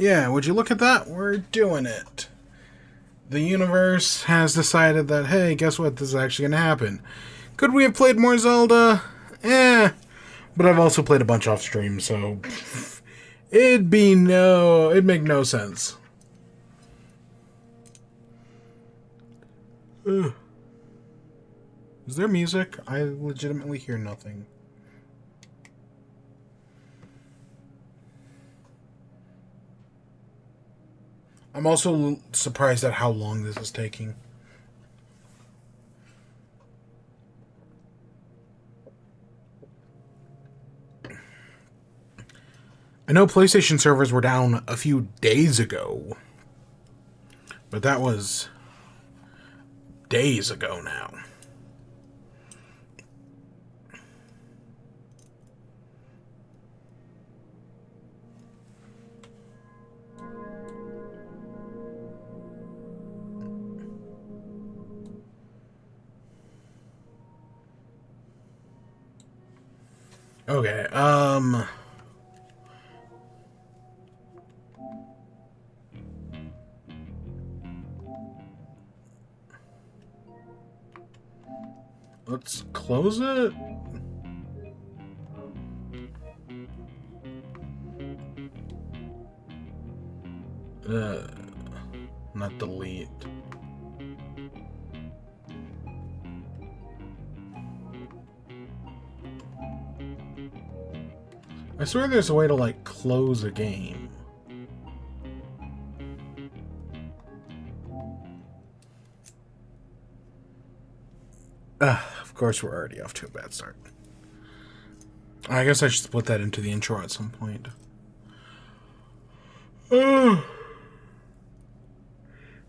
Yeah, would you look at that? We're doing it. The universe has decided that, hey, guess what? This is actually going to happen. Could we have played more Zelda? Eh. But I've also played a bunch off stream, so it'd make no sense. Ugh. Is there music? I legitimately hear nothing. I'm also surprised at how long this is taking. I know PlayStation servers were down a few days ago, but that was days ago now. Okay, let's close it. Uh, Not delete. I swear there's a way to, like, close a game. Of course, we're already off to a bad start. I guess I should split that into the intro at some point.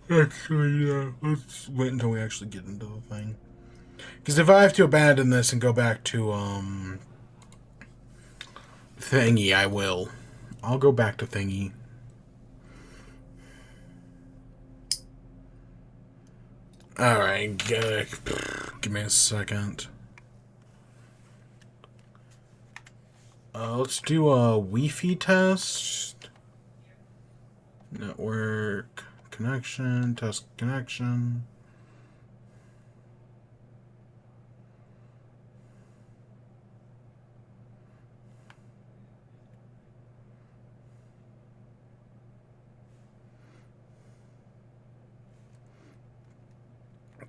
Actually, yeah. Let's wait until we actually get into the thing. Because if I have to abandon this and go back to, Thingy, I will. I'll go back to Thingy. Alright, give me a second. Let's do a Wi-Fi test. Network connection, test connection.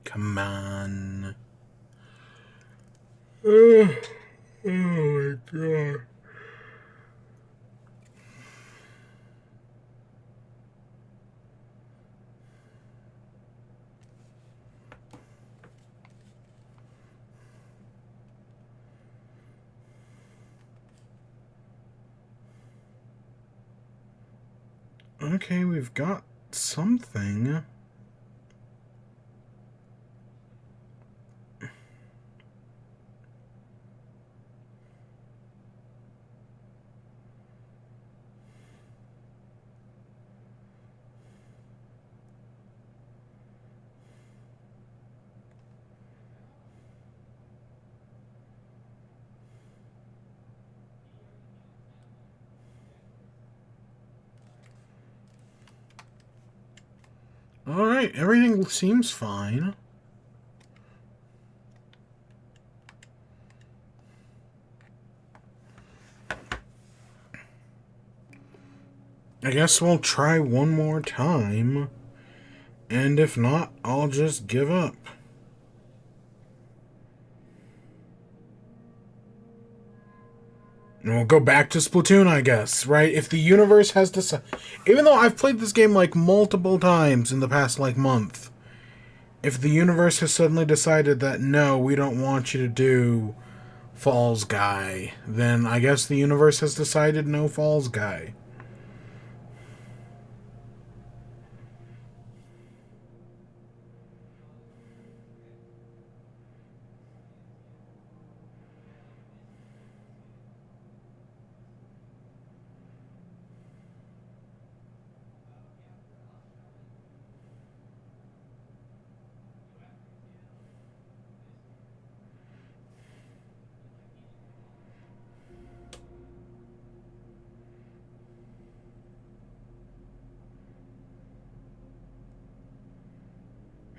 Come on. Oh my god. Okay, we've got something. Alright, everything seems fine. I guess we'll try one more time. And if not, I'll just give up. And we'll go back to Splatoon, I guess, right? If the universe has decided... Even though I've played this game, like, multiple times in the past, like, month. If the universe has suddenly decided that, no, we don't want you to do Falls Guy, then I guess the universe has decided no Falls Guy.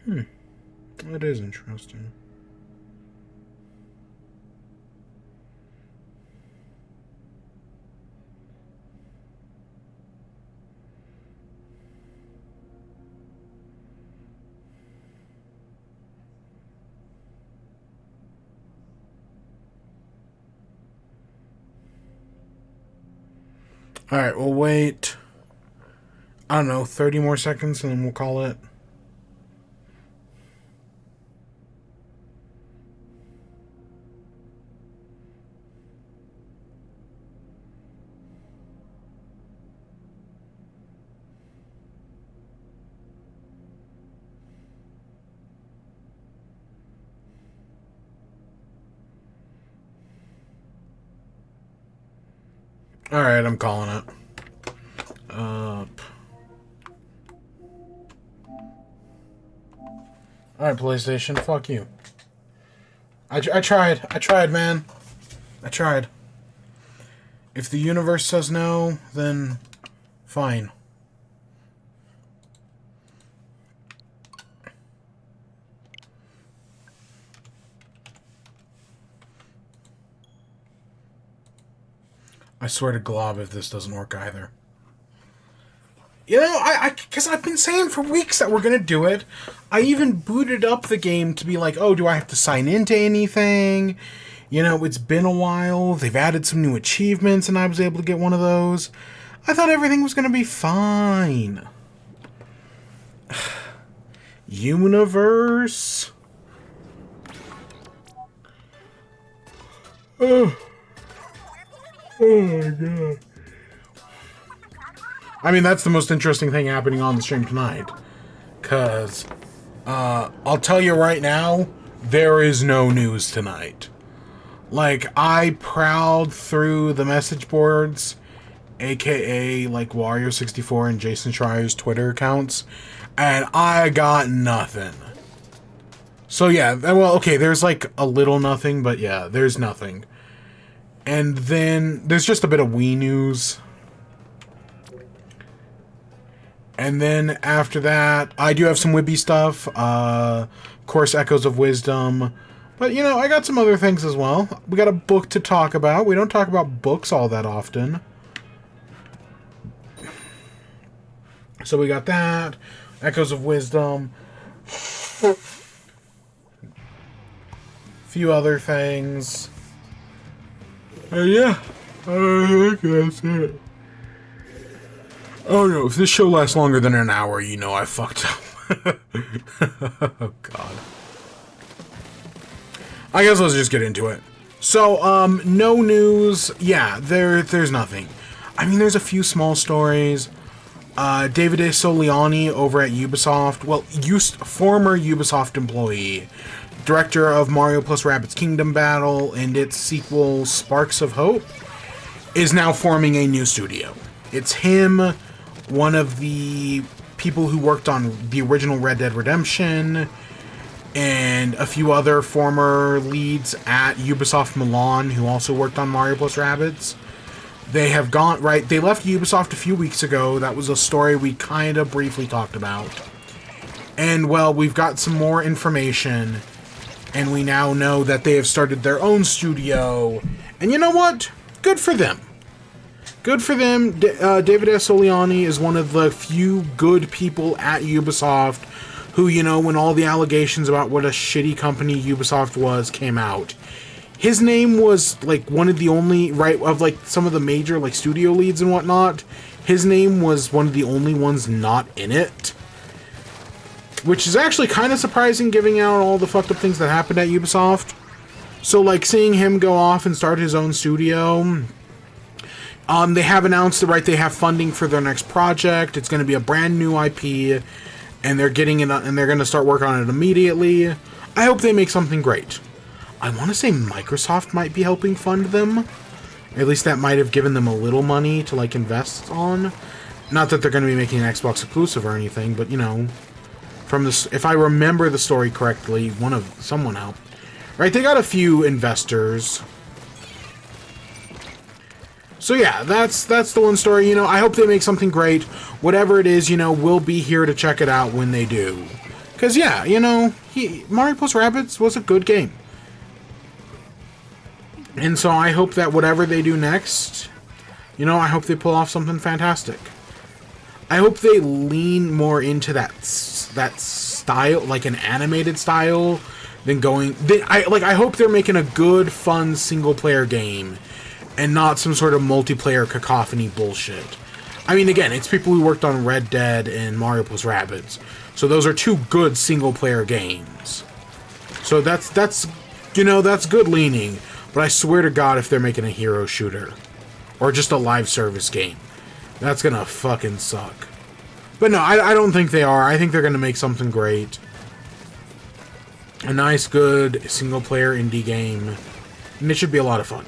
That is interesting. Alright, we'll wait, I don't know, 30 more seconds and then we'll call it. Alright, I'm calling it. Alright, PlayStation, fuck you. I tried, man. I tried. If the universe says no, then fine. I swear to Glob if this doesn't work either. You know, because I've been saying for weeks that we're going to do it. I even booted up the game to be like, oh, do I have to sign into anything? You know, it's been a while. They've added some new achievements, and I was able to get one of those. I thought everything was going to be fine. Universe. Oh my god. I mean, that's the most interesting thing happening on the stream tonight. Because, I'll tell you right now, there is no news tonight. Like, I prowled through the message boards, aka, like, Wario64 and Jason Schreier's Twitter accounts, and I got nothing. So, yeah, well, okay, there's, like, a little nothing, but yeah, there's nothing. And then, there's just a bit of Wii news. And then after that, I do have some WIBE stuff. Of course, Echoes of Wisdom. But, you know, I got some other things as well. We got a book to talk about. We don't talk about books all that often. So we got that. Echoes of Wisdom. A few other things. Yeah. I think that's it. Oh no, if this show lasts longer than an hour, you know I fucked up. Oh god. I guess let's just get into it. So, no news. Yeah, there's nothing. I mean, there's a few small stories. David A. Soliani over at Ubisoft, well, former Ubisoft employee, director of Mario plus Rabbids Kingdom Battle and its sequel, Sparks of Hope, is now forming a new studio. It's him, one of the people who worked on the original Red Dead Redemption, and a few other former leads at Ubisoft Milan who also worked on Mario plus Rabbids. They have gone, right, they left Ubisoft a few weeks ago. That was a story we kind of briefly talked about. And, well, we've got some more information, and we now know that they have started their own studio. And you know what? Good for them. Good for them. David S. Soliani is one of the few good people at Ubisoft who, you know, when all the allegations about what a shitty company Ubisoft was came out, his name was, like, one of the only, right, of, like, some of the major, like, studio leads and whatnot, his name was one of the only ones not in it. Which is actually kind of surprising, giving out all the fucked up things that happened at Ubisoft. So, like, seeing him go off and start his own studio... they have announced that, right, they have funding for their next project. It's going to be a brand new IP, and they're getting it, and they're going to start work on it immediately. I hope they make something great. I want to say Microsoft might be helping fund them. At least that might have given them a little money to, like, invest on. Not that they're going to be making an Xbox exclusive or anything, but, you know, from this, if I remember the story correctly, someone helped. Right, they got a few investors. So yeah, that's the one story. You know, I hope they make something great. Whatever it is, you know, we'll be here to check it out when they do. Because, yeah, you know, Mario Plus Rabbids was a good game. And so I hope that whatever they do next, you know, I hope they pull off something fantastic. I hope they lean more into that style, like an animated style, than going... I hope they're making a good, fun, single-player game, and not some sort of multiplayer cacophony bullshit. I mean, again, it's people who worked on Red Dead and Mario Plus Rabbids. So those are two good single-player games. So that's you know, that's good leaning. But I swear to God, if they're making a hero shooter, or just a live service game, that's gonna fucking suck. But no, I don't think they are. I think they're gonna make something great. A nice, good, single-player indie game. And it should be a lot of fun.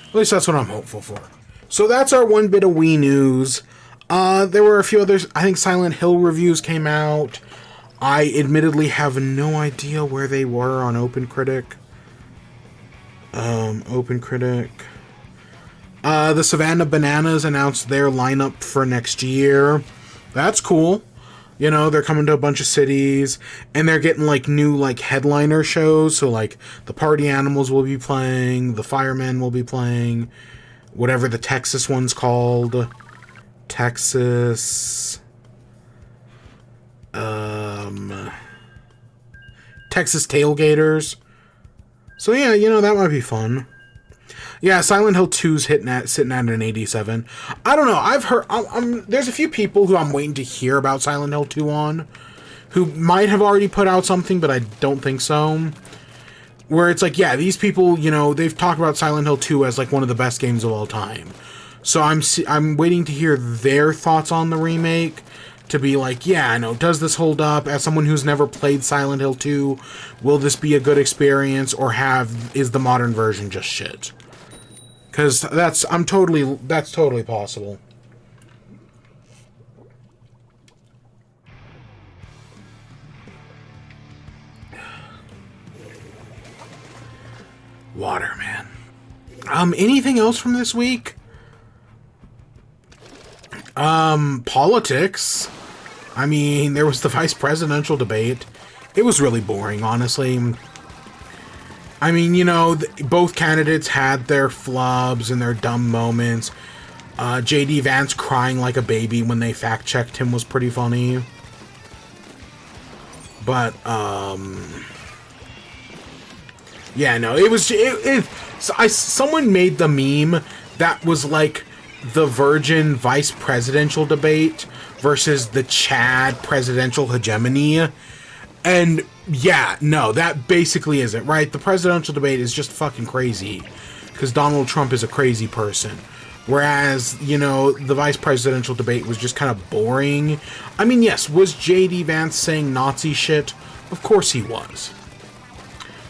At least that's what I'm hopeful for. So that's our one bit of Wii news. There were a few others. I think Silent Hill reviews came out. I admittedly have no idea where they were on OpenCritic. OpenCritic. The Savannah Bananas announced their lineup for next year. That's cool. You know, they're coming to a bunch of cities, and they're getting, like, new, like, headliner shows. So, like, the Party Animals will be playing, the Firemen will be playing, whatever the Texas one's called. Texas Tailgaters. So, yeah, you know, that might be fun. Yeah, Silent Hill 2's sitting at an 87. I don't know. I've heard... there's a few people who I'm waiting to hear about Silent Hill 2 on, who might have already put out something, but I don't think so. Where it's like, yeah, these people, you know, they've talked about Silent Hill 2 as, like, one of the best games of all time. So I'm waiting to hear their thoughts on the remake, to be like, yeah, I know, does this hold up? As someone who's never played Silent Hill 2, will this be a good experience, or is the modern version just shit? Because that's totally possible. Water, man. Anything else from this week? Politics. I mean, there was the vice presidential debate. It was really boring, honestly. I mean, you know, both candidates had their flubs and their dumb moments. J.D. Vance crying like a baby when they fact-checked him was pretty funny. But, yeah, no, it was... someone made the meme that was like the Virgin vice presidential debate versus the Chad presidential hegemony. And, yeah, no, that basically is it, right? The presidential debate is just fucking crazy, because Donald Trump is a crazy person. Whereas, you know, the vice presidential debate was just kind of boring. I mean, yes, was J.D. Vance saying Nazi shit? Of course he was.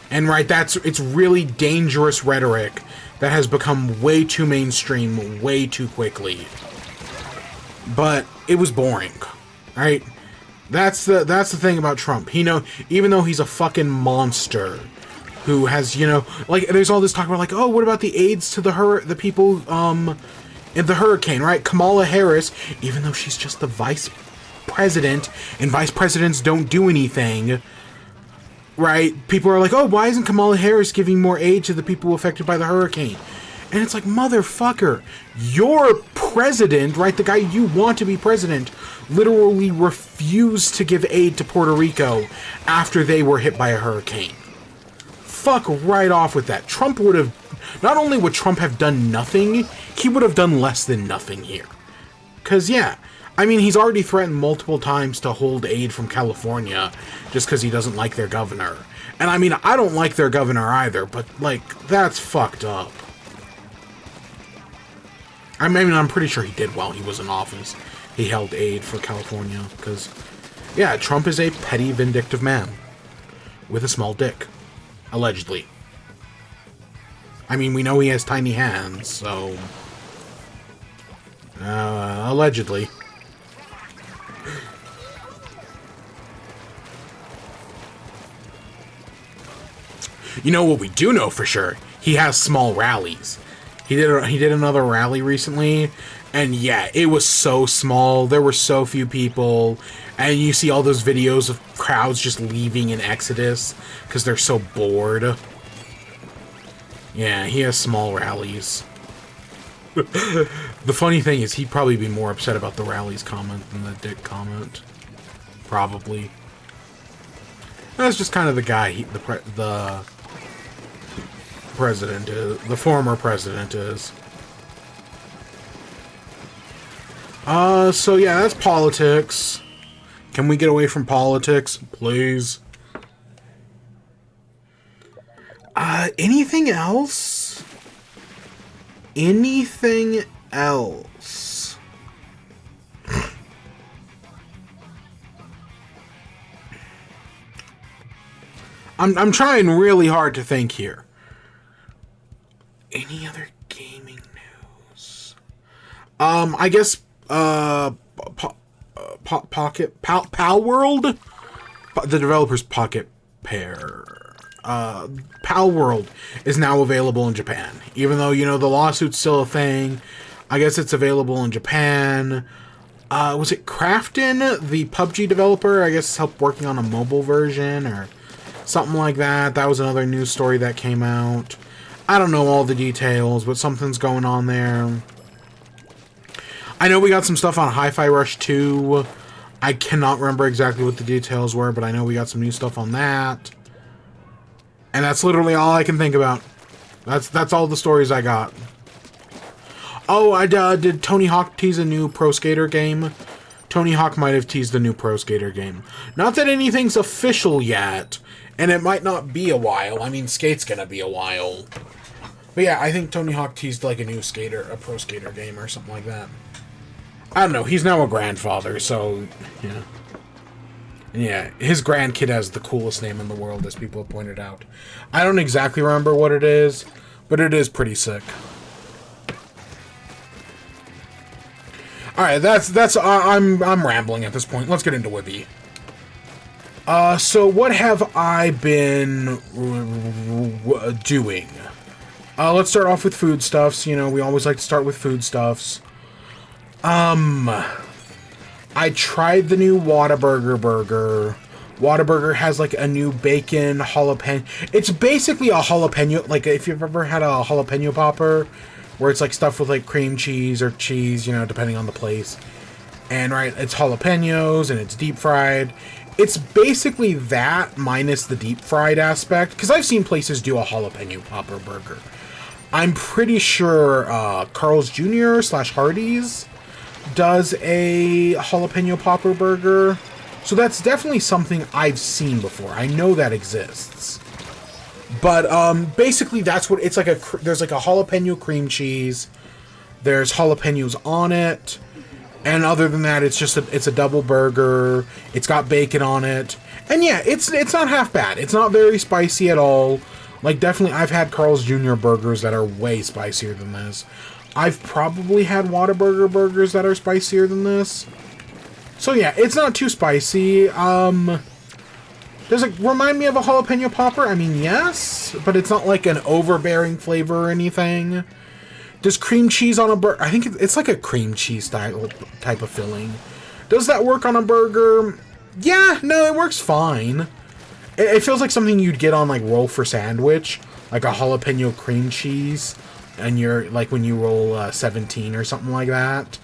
And, right, it's really dangerous rhetoric that has become way too mainstream way too quickly. But it was boring, right? That's the thing about Trump. Even though he's a fucking monster who has, you know, like, there's all this talk about, like, oh, what about the AIDS to the people in the hurricane, right? Kamala Harris, even though she's just the vice president and vice presidents don't do anything, right? People are like, oh, why isn't Kamala Harris giving more aid to the people affected by the hurricane? And it's like, motherfucker, your president, right, the guy you want to be president, literally refused to give aid to Puerto Rico after they were hit by a hurricane. Fuck right off with that. Trump would have... Not only would Trump have done nothing, he would have done less than nothing here. Because, yeah, I mean, he's already threatened multiple times to hold aid from California just because he doesn't like their governor. And, I mean, I don't like their governor either, but, like, that's fucked up. I mean, I'm pretty sure he did while he was in office. He held aid for California, because, yeah, Trump is a petty, vindictive man. With a small dick. Allegedly. I mean, we know he has tiny hands, so... allegedly. You know what we do know for sure? he has small rallies. He did another rally recently, and yeah, it was so small. There were so few people, and you see all those videos of crowds just leaving in Exodus because they're so bored. Yeah, he has small rallies. The funny thing is, he'd probably be more upset about the rallies comment than the dick comment. Probably. That's just kind of the guy the president is, the former president is. So yeah, that's politics. Can we get away from politics, please? Anything else? Anything else? I'm trying really hard to think here. Any other gaming news? I guess Pal World, the developer's Pocket Pair. Pal World is now available in Japan. Even though, you know, the lawsuit's still a thing, I guess it's available in Japan. Was it Crafton, the PUBG developer? I guess helped working on a mobile version or something like that. That was another news story that came out. I don't know all the details, but something's going on there. I know we got some stuff on Hi-Fi Rush 2. I cannot remember exactly what the details were, but I know we got some new stuff on that. And that's literally all I can think about. That's all the stories I got. Oh, did Tony Hawk tease a new Pro Skater game? Tony Hawk might have teased a new Pro Skater game. Not that anything's official yet, and it might not be a while. I mean, Skate's gonna be a while. But yeah, I think Tony Hawk teased like a new Pro Skater game or something like that. I don't know, he's now a grandfather, so, yeah. Yeah, his grandkid has the coolest name in the world, as people have pointed out. I don't exactly remember what it is, but it is pretty sick. Alright, I'm rambling at this point. Let's get into WIBE. So what have I been doing? Let's start off with foodstuffs. You know, we always like to start with foodstuffs. I tried the new Whataburger burger. Whataburger has like a new bacon jalapeno. It's basically a jalapeno, like if you've ever had a jalapeno popper, where it's like stuffed with like cream cheese or cheese, you know, depending on the place. And right, it's jalapenos and it's deep fried. It's basically that minus the deep fried aspect, because I've seen places do a jalapeno popper burger. I'm pretty sure Carl's Jr. / Hardee's does a jalapeno popper burger. So that's definitely something I've seen before. I know that exists. But basically that's what it's like. There's like a jalapeno cream cheese. There's jalapenos on it. And other than that, it's just it's a double burger. It's got bacon on it. And yeah, it's not half bad. It's not very spicy at all. Like, definitely, I've had Carl's Jr. burgers that are way spicier than this. I've probably had Whataburger burgers that are spicier than this. So yeah, it's not too spicy. Does it remind me of a jalapeno popper? I mean, yes, but it's not like an overbearing flavor or anything. Does cream cheese on a burger? I think it's like a cream cheese style type of filling. Does that work on a burger? Yeah, no, it works fine. It feels like something you'd get on like roll for sandwich, like a jalapeno cream cheese, and you're like when you roll 17 or something like that.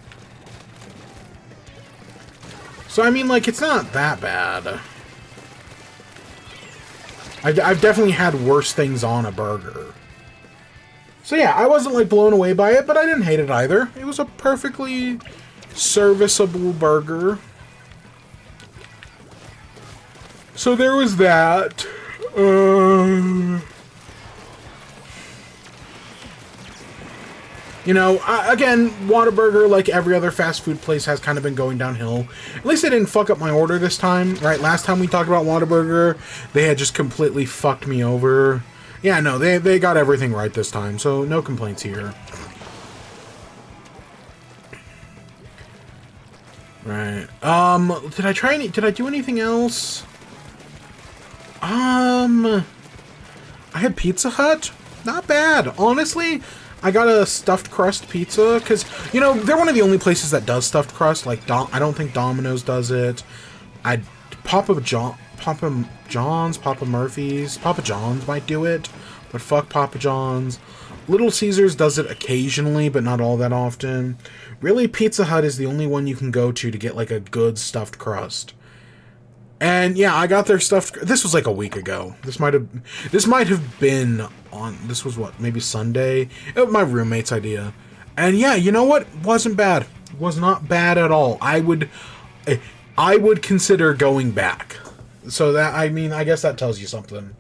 So I mean, like, it's not that bad. I've definitely had worse things on a burger. So yeah, I wasn't like blown away by it, but I didn't hate it either. It was a perfectly serviceable burger. So there was that. You know, again, Whataburger, like every other fast food place, has kind of been going downhill. At least they didn't fuck up my order this time, right? Last time we talked about Whataburger, they had just completely fucked me over. Yeah, no, they got everything right this time, so no complaints here. Right. Did I do anything else? I had Pizza Hut. not bad. Honestly, I got a stuffed crust pizza, because, you know, they're one of the only places that does stuffed crust. Like, I don't think Domino's does it. Papa John's, Papa Murphy's, Papa John's might do it, but fuck Papa John's. Little Caesars does it occasionally, but not all that often. Really, Pizza Hut is the only one you can go to get, like, a good stuffed crust. And yeah, I got their stuffed. This was like a week ago. This might have been on. This was what, maybe Sunday. It was my roommate's idea, and yeah, you know what? Wasn't bad. Was not bad at all. I would consider going back. So that, I mean, I guess that tells you something.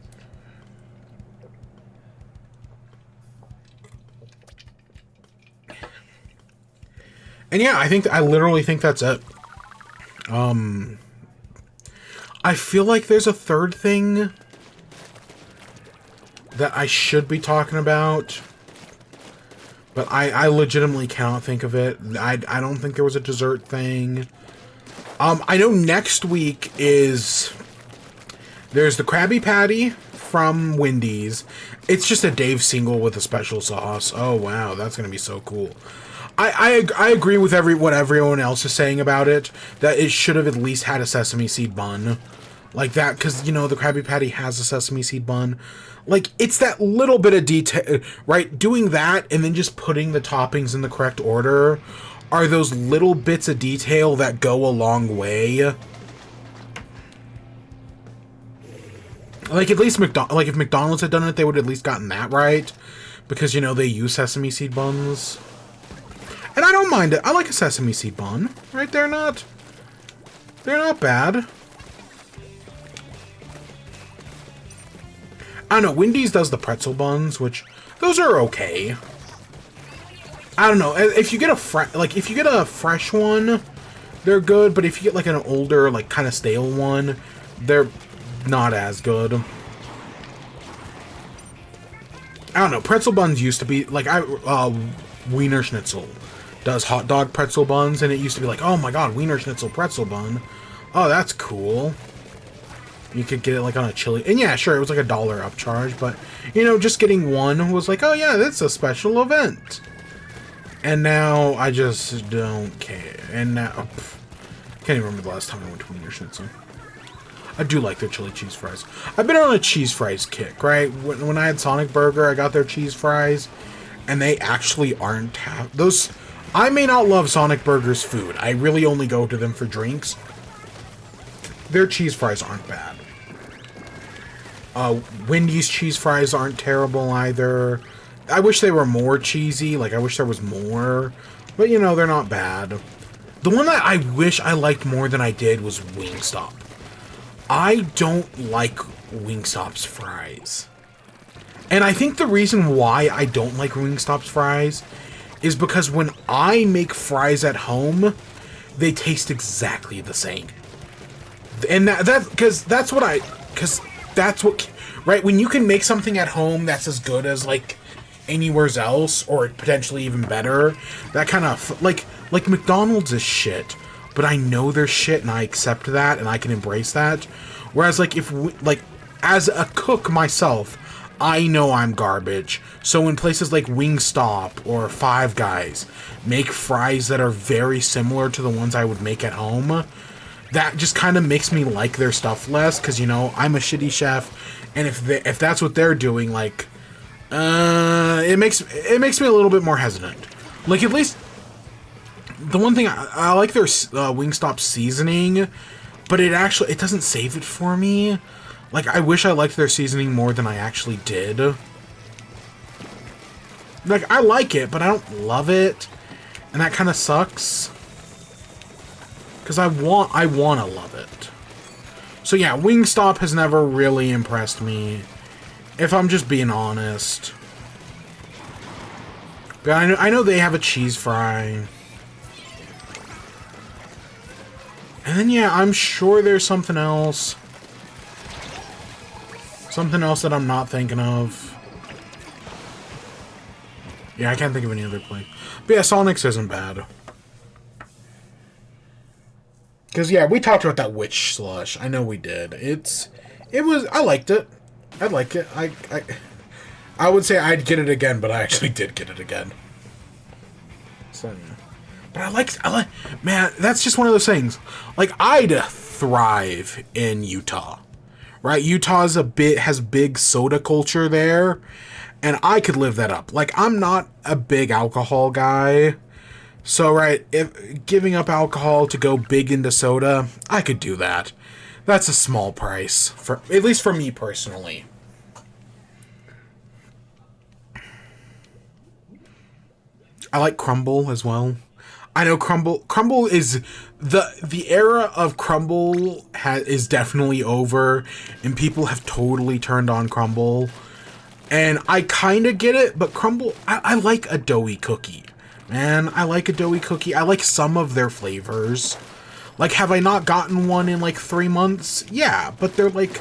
And yeah, I literally think that's it. I feel like there's a third thing that I should be talking about, but I legitimately cannot think of it. I don't think there was a dessert thing. I know next week there's the Krabby Patty from Wendy's. It's just a Dave single with a special sauce. Oh wow, that's gonna be so cool. I agree with what everyone else is saying about it, that it should have at least had a sesame seed bun. Like that, because, you know, the Krabby Patty has a sesame seed bun. Like, it's that little bit of detail, right? Doing that and then just putting the toppings in the correct order are those little bits of detail that go a long way. Like, at least if McDonald's had done it, they would have at least gotten that right. Because, you know, they use sesame seed buns. And I don't mind it. I like a sesame seed bun. Right? They're not bad. I don't know, Wendy's does the pretzel buns, which, those are okay. I don't know, if you get a fresh one, they're good, but if you get, like, an older, like, kind of stale one, they're not as good. I don't know, pretzel buns used to be, like, Wiener Schnitzel does hot dog pretzel buns, and it used to be like, oh my god, Wiener Schnitzel pretzel bun. Oh, that's cool. You could get it, like, on a chili. And yeah, sure, it was like $1 upcharge, but, you know, just getting one was like, oh yeah, that's a special event. And now, I just don't care. And now, can't even remember the last time I went to Wiener Schnitzel. I do like their chili cheese fries. I've been on a cheese fries kick, right? When I had Sonic Burger, I got their cheese fries, and they actually aren't those. I may not love Sonic Burger's food. I really only go to them for drinks. Their cheese fries aren't bad. Wendy's cheese fries aren't terrible either. I wish they were more cheesy. Like, I wish there was more. But, you know, they're not bad. The one that I wish I liked more than I did was Wingstop. I don't like Wingstop's fries. And I think the reason why I don't like Wingstop's fries is because when I make fries at home, they taste exactly the same. And that's what, right, when you can make something at home that's as good as, like, anywhere else, or potentially even better, that kind of, like McDonald's is shit, but I know they're shit, and I accept that, and I can embrace that, whereas, like, as a cook myself, I know I'm garbage, so when places like Wingstop or Five Guys make fries that are very similar to the ones I would make at home, that just kind of makes me like their stuff less, because, you know, I'm a shitty chef, and if that's what they're doing, like, it makes me a little bit more hesitant. Like, at least, the one thing, I like their Wingstop seasoning, but it doesn't save it for me. Like, I wish I liked their seasoning more than I actually did. Like, I like it, but I don't love it, and that kind of sucks. Because I want to love it. So yeah, Wingstop has never really impressed me, if I'm just being honest. But I know they have a cheese fry. And then yeah, I'm sure there's something else. Something else that I'm not thinking of. Yeah, I can't think of any other place. But yeah, Sonic's isn't bad. Because, yeah, we talked about that witch slush. I know we did. I liked it. I like it. I would say I'd get it again, but I actually did get it again. So, yeah. But I like, man, that's just one of those things. Like, I'd thrive in Utah, right? Utah's has big soda culture there, and I could live that up. Like, I'm not a big alcohol guy, so, right, if giving up alcohol to go big into soda, I could do that. That's a small price, at least for me personally. I like Crumble as well. I know Crumble is the era of Crumble is definitely over, and people have totally turned on Crumble. And I kind of get it, but Crumble, I like a doughy cookie. Man, I like a doughy cookie. I like some of their flavors. Like, have I not gotten one in like 3 months? Yeah, but they're like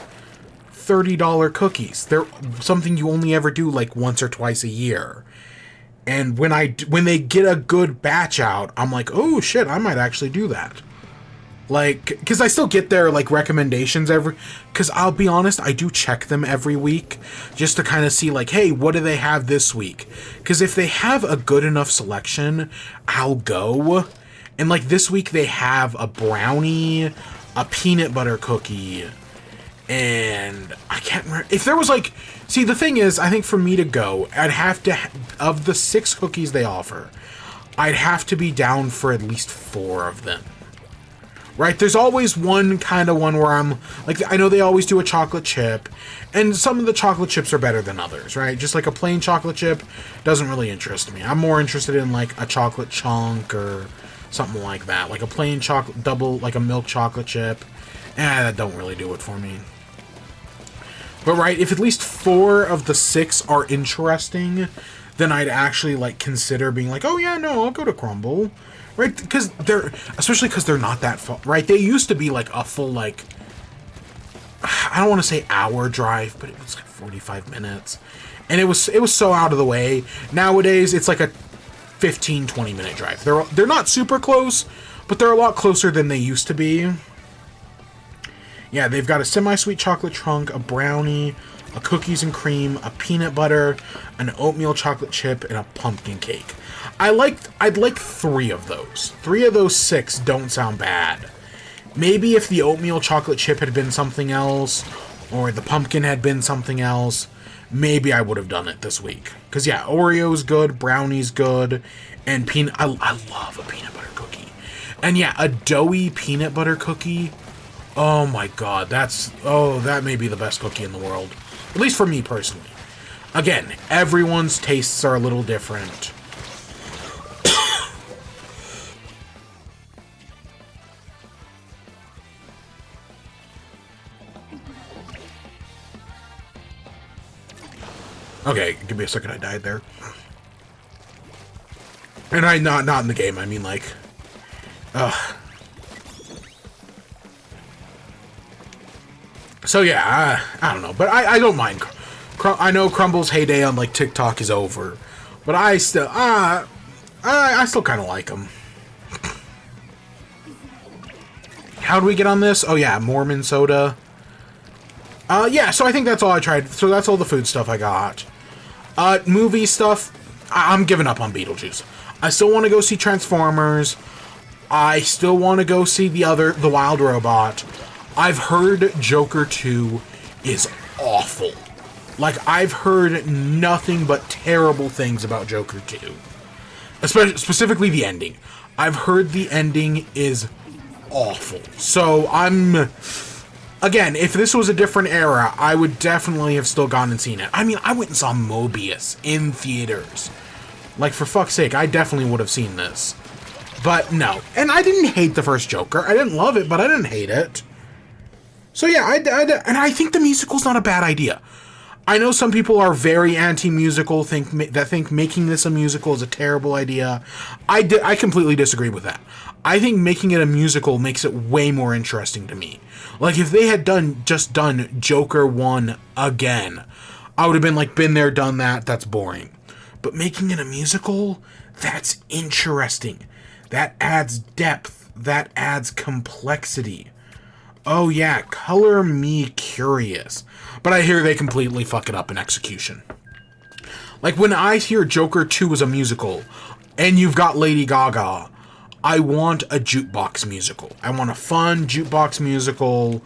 $30 cookies. They're something you only ever do like once or twice a year. And when they get a good batch out, I'm like, oh shit, I might actually do that. Like, because I still get their like recommendations because I'll be honest, I do check them every week just to kind of see like, hey, what do they have this week? Because if they have a good enough selection, I'll go. And like this week they have a brownie, a peanut butter cookie, and I can't remember if there was like, see, the thing is, I think for me to go, I'd have to, of the 6 cookies they offer, I'd have to be down for at least 4 of them. Right? There's always one kind of one where I'm, like, I know they always do a chocolate chip, and some of the chocolate chips are better than others, right? Just like a plain chocolate chip doesn't really interest me. I'm more interested in, like, a chocolate chunk or something like that. Like a plain chocolate, like a milk chocolate chip. That don't really do it for me. But right, if at least 4 of the 6 are interesting, then I'd actually like consider being like, oh yeah, no, I'll go to Crumble, right? Because especially because they're not that far, right? They used to be like a full like, I don't want to say hour drive, but it was like 45 minutes, and it was so out of the way. Nowadays, it's like a 15-20 minute drive. They're not super close, but they're a lot closer than they used to be. Yeah, they've got a semi-sweet chocolate chunk, a brownie, a cookies and cream, a peanut butter, an oatmeal chocolate chip, and a pumpkin cake. I'd like 3 of those. 3 of those 6 don't sound bad. Maybe if the oatmeal chocolate chip had been something else, or the pumpkin had been something else, maybe I would have done it this week. Because yeah, Oreo's good, brownie's good, and I love a peanut butter cookie. And yeah, a doughy peanut butter cookie. Oh my god, that may be the best cookie in the world. At least for me personally. Again, everyone's tastes are a little different. Okay, give me a second, I died there. And not in the game, I mean like... So yeah, I don't know, but I don't mind. I know Crumble's heyday on like TikTok is over, but I still kind of like them. How do we get on this? Oh yeah, Mormon soda. Yeah, so I think that's all I tried. So that's all the food stuff I got. Movie stuff, I'm giving up on Beetlejuice. I still want to go see Transformers. I still want to go see the Wild Robot. I've heard Joker 2 is awful. Like, I've heard nothing but terrible things about Joker 2. Specifically the ending. I've heard the ending is awful. So, again, if this was a different era, I would definitely have still gone and seen it. I mean, I went and saw Mobius in theaters. Like, for fuck's sake, I definitely would have seen this. But no. And I didn't hate the first Joker. I didn't love it, but I didn't hate it. So yeah, and I think the musical's not a bad idea. I know some people are very anti-musical, think making this a musical is a terrible idea. I completely disagree with that. I think making it a musical makes it way more interesting to me. Like, if they had just done Joker 1 again, I would have been like, been there, done that, that's boring. But making it a musical, that's interesting. That adds depth. That adds complexity. Oh yeah, color me curious. But I hear they completely fuck it up in execution. Like, when I hear Joker 2 is a musical, and you've got Lady Gaga, I want a jukebox musical. I want a fun jukebox musical.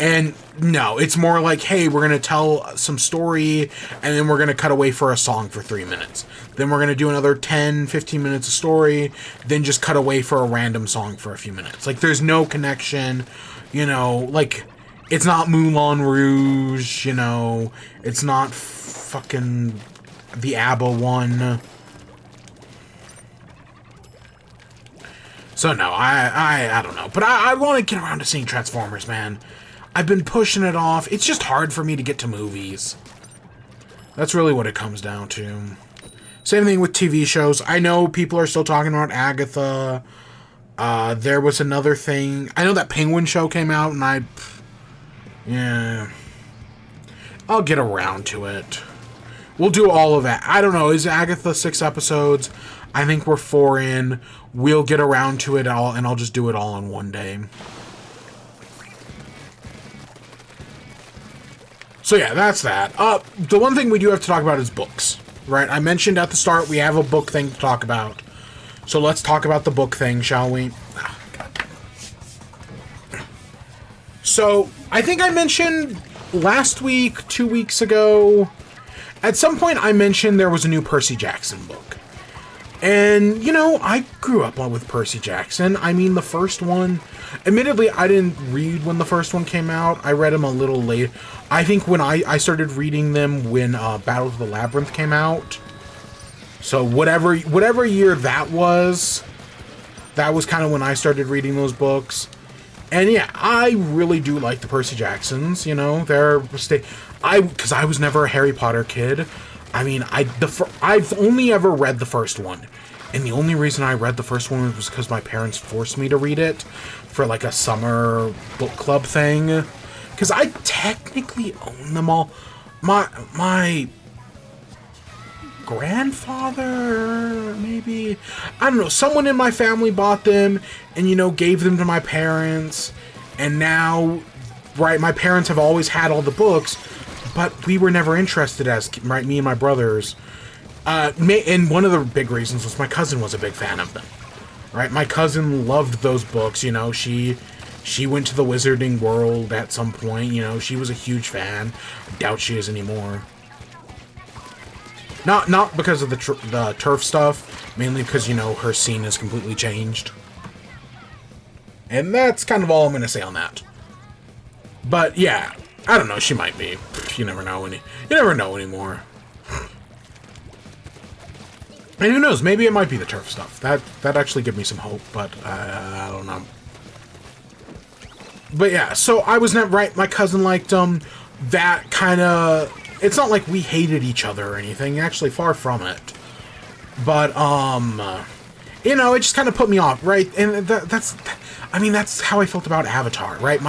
And no, it's more like, hey, we're going to tell some story, and then we're going to cut away for a song for 3 minutes. Then we're going to do another 10, 15 minutes of story, then just cut away for a random song for a few minutes. Like, there's no connection, you know, like, it's not Moulin Rouge, you know, it's not fucking the ABBA one. So no, I don't know. But I want to get around to seeing Transformers, man. I've been pushing it off. It's just hard for me to get to movies. That's really what it comes down to. Same thing with TV shows. I know people are still talking about Agatha. There was another thing. I know that Penguin show came out, and yeah. I'll get around to it. We'll do all of that. I don't know. Is Agatha 6 episodes? I think we're 4 in. We'll get around to it all, and I'll just do it all in one day. So yeah, that's that. The one thing we do have to talk about is books, right? I mentioned at the start we have a book thing to talk about. So let's talk about the book thing, shall we? So, I think I mentioned last week, 2 weeks ago, at some point I mentioned there was a new Percy Jackson book. And, you know, I grew up with Percy Jackson. I mean, the first one, admittedly, I didn't read when the first one came out. I read them a little late. I think when I started reading them when Battle of the Labyrinth came out. So whatever year that was kind of when I started reading those books. And yeah, I really do like the Percy Jacksons, you know. Because I was never a Harry Potter kid. I mean, I've only ever read the first one. And the only reason I read the first one was because my parents forced me to read it for like a summer book club thing. Because I technically own them all. My grandfather, maybe? I don't know. Someone in my family bought them and, you know, gave them to my parents. And now, right, my parents have always had all the books. But we were never interested right, me and my brothers. And one of the big reasons was my cousin was a big fan of them. Right? My cousin loved those books, you know. She went to the Wizarding World at some point, you know. She was a huge fan. I doubt she is anymore. Not because of the turf stuff. Mainly because, you know, her scene has completely changed. And that's kind of all I'm going to say on that. But, yeah. I don't know, she might be. You never know anymore. And who knows, maybe it might be the turf stuff. That actually gives me some hope, but I don't know. But yeah, so I was never right, my cousin liked them. That kind of, it's not like we hated each other or anything, actually far from it. But you know, it just kind of put me off, right? And that's how I felt about Avatar, right?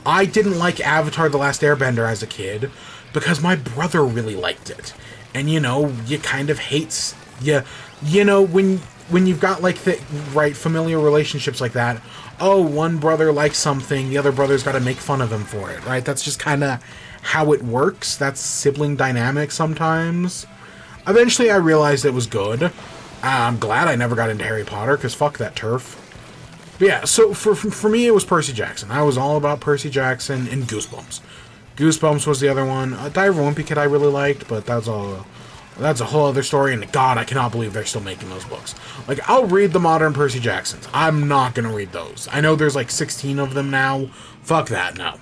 I didn't like Avatar: The Last Airbender as a kid because my brother really liked it. And, you know, you kind of hate... You know, when you've got, like, familiar relationships like that, oh, one brother likes something, the other brother's got to make fun of him for it, right? That's just kind of how it works. That's sibling dynamic sometimes. Eventually, I realized it was good. I'm glad I never got into Harry Potter, because fuck that turf. But yeah, so for me, it was Percy Jackson. I was all about Percy Jackson and Goosebumps. Goosebumps was the other one. Diary of a Wimpy Kid I really liked, but that's a whole other story, and God, I cannot believe they're still making those books. Like, I'll read the modern Percy Jacksons. I'm not gonna read those. I know there's like 16 of them now. Fuck that, no.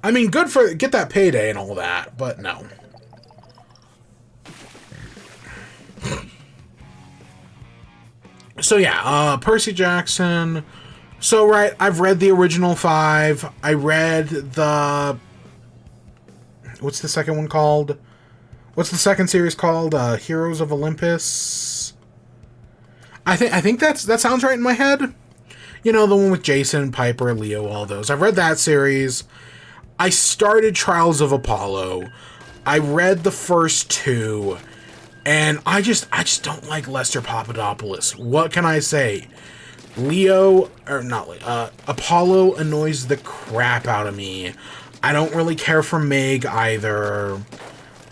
I mean, good for... get that payday and all that, but no. So yeah, Percy Jackson. So, right, I've read the original 5. I read the... what's the second one called? What's the second series called? Heroes of Olympus? I think that sounds right in my head. You know, the one with Jason, Piper, Leo, all those. I've read that series. I started Trials of Apollo. I read the first 2. And I just don't like Lester Papadopoulos. What can I say? Apollo annoys the crap out of me. I don't really care for Meg either.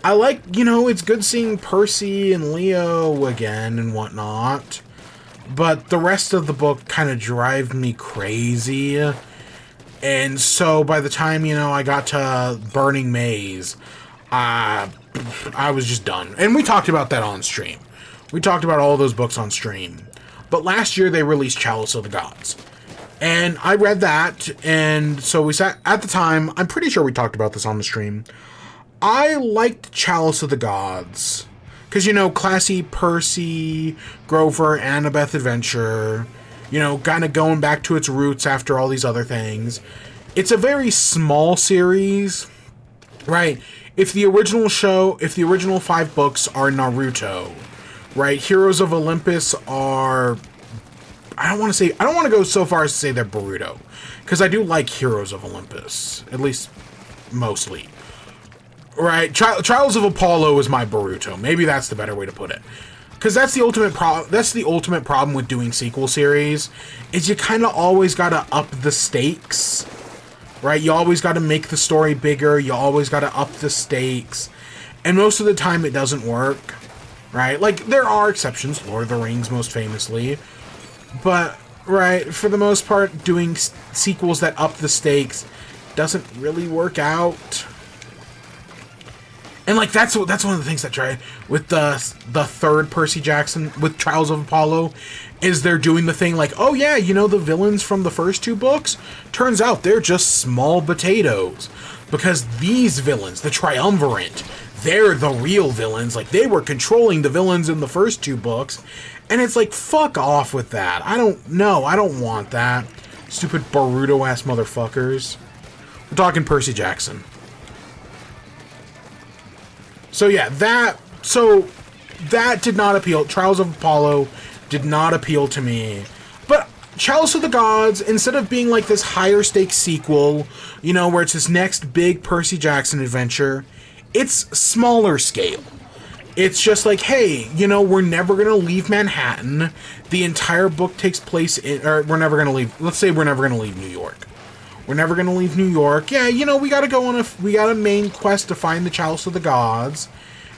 I like, you know, it's good seeing Percy and Leo again and whatnot. But the rest of the book kind of drive me crazy. And so by the time, you know, I got to Burning Maze, I was just done. And we talked about that on stream. We talked about all those books on stream. But last year they released Chalice of the Gods. And I read that, and so we sat, at the time, I'm pretty sure we talked about this on the stream. I liked Chalice of the Gods. Because, you know, classy Percy, Grover, Annabeth adventure, you know, kind of going back to its roots after all these other things. It's a very small series, right? If the original 5 books are Naruto, right? Heroes of Olympus are... I don't want to go so far as to say they're Boruto, because I do like Heroes of Olympus, at least mostly. Right, Trials of Apollo is my Boruto. Maybe that's the better way to put it, because that's the ultimate problem with doing sequel series, is you kind of always gotta up the stakes, right? You always gotta make the story bigger. You always gotta up the stakes, and most of the time it doesn't work, right? Like, there are exceptions, Lord of the Rings most famously. But, right, for the most part, doing sequels that up the stakes doesn't really work out. And, like, that's one of the things that try with the third Percy Jackson, with Trials of Apollo, is they're doing the thing like, oh yeah, you know, the villains from the first 2 books? Turns out they're just small potatoes. Because these villains, the Triumvirate, they're the real villains. Like, they were controlling the villains in the first 2 books. And it's like, fuck off with that. I don't want that. Stupid Boruto-ass motherfuckers. We're talking Percy Jackson. So yeah, that did not appeal. Trials of Apollo did not appeal to me. But Chalice of the Gods, instead of being like this higher stakes sequel, you know, where it's this next big Percy Jackson adventure, it's smaller scale. It's just like, hey, you know, we're never going to leave Manhattan. The entire book takes place in... Or we're never going to leave... Let's say we're never going to leave New York. We're never going to leave New York. Yeah, you know, we got to go on we got a main quest to find the Chalice of the Gods.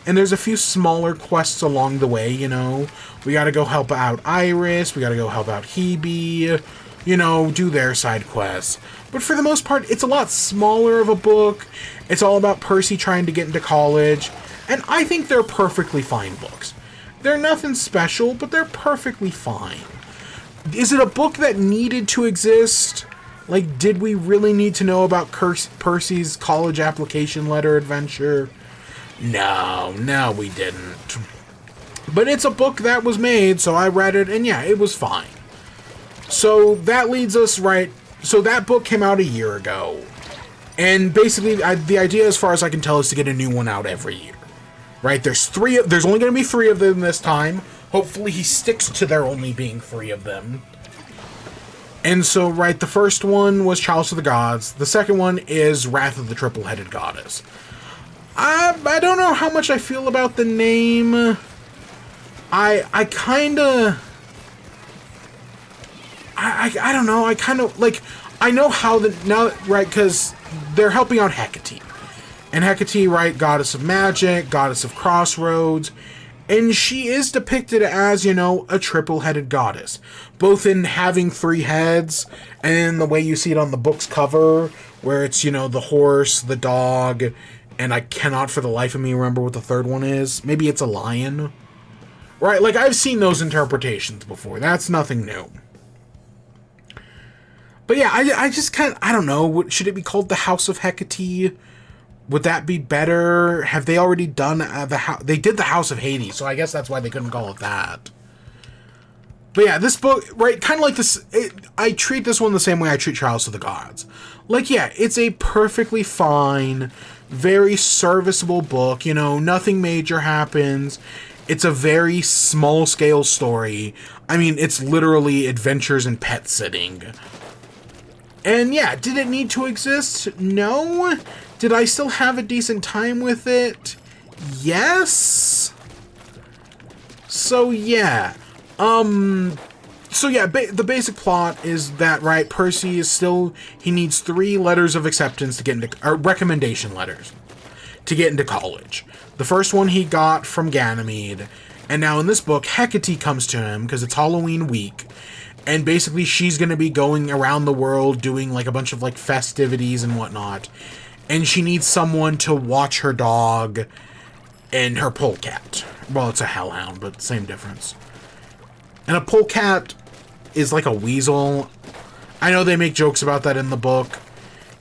And there's a few smaller quests along the way, you know. We got to go help out Iris. We got to go help out Hebe. You know, do their side quests. But for the most part, it's a lot smaller of a book. It's all about Percy trying to get into college. And I think they're perfectly fine books. They're nothing special, but they're perfectly fine. Is it a book that needed to exist? Like, did we really need to know about Percy's college application letter adventure? No, we didn't. But it's a book that was made, so I read it, and yeah, it was fine. So that leads us right... So that book came out a year ago. And basically, the idea, as far as I can tell, is to get a new one out every year. Right, there's only going to be 3 of them this time. Hopefully he sticks to there only being 3 of them. And so, right, the first one was Chalice of the Gods. The second one is Wrath of the Triple-Headed Goddess. I don't know how much I feel about the name. I kind of... I don't know, I kind of, like, I know how now, right, because they're helping out Hecate. And Hecate, right, goddess of magic, goddess of crossroads, and she is depicted as, you know, a triple-headed goddess. Both in having 3 heads, and in the way you see it on the book's cover, where it's, you know, the horse, the dog, and I cannot for the life of me remember what the third one is. Maybe it's a lion. Right, like, I've seen those interpretations before. That's nothing new. But yeah, I just kind of, I don't know, should it be called the House of Hecate? Would that be better? Have they already done they did the House of Hades, so I guess that's why they couldn't call it that. But yeah, this book, right, kind of like this, I treat this one the same way I treat Chalice of the Gods. Like, yeah, it's a perfectly fine, very serviceable book, you know, nothing major happens. It's a very small-scale story. I mean, it's literally adventures and pet sitting. And yeah, did it need to exist? No. Did I still have a decent time with it? Yes. So yeah. The basic plot is that, right, Percy is still, he needs 3 letters of acceptance to get into, or recommendation letters, to get into college. The first one he got from Ganymede, and now in this book, Hecate comes to him because it's Halloween week, and basically she's going to be going around the world doing like a bunch of like festivities and whatnot, and she needs someone to watch her dog and her polecat. Well, it's a hellhound, but same difference. And a polecat is like a weasel. I know they make jokes about that in the book.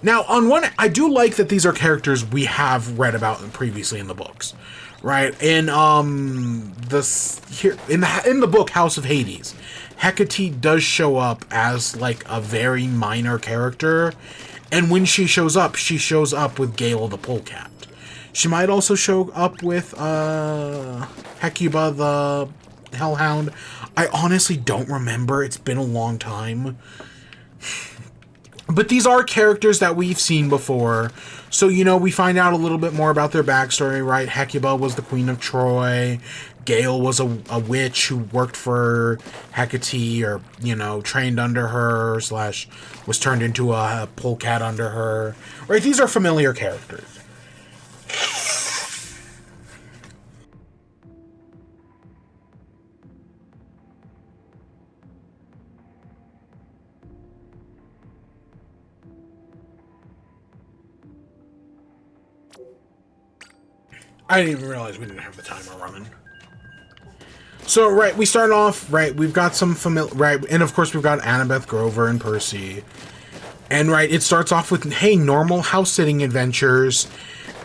Now, on one, I do like that these are characters we have read about previously in the books, right? In in the book House of Hades, Hecate does show up as like a very minor character, and when she shows up with Gale the polecat. She might also show up with Hecuba the hellhound. I honestly don't remember. It's been a long time. But these are characters that we've seen before. So, you know, we find out a little bit more about their backstory, right? Hecuba was the queen of Troy. Gale was a witch who worked for Hecate, or, you know, trained under her, / was turned into a polecat under her. Right? These are familiar characters. I didn't even realize we didn't have the timer running. So, right, we start off, right, we've got some familiar, right, and of course we've got Annabeth, Grover, and Percy. And, right, it starts off with, hey, normal house-sitting adventures.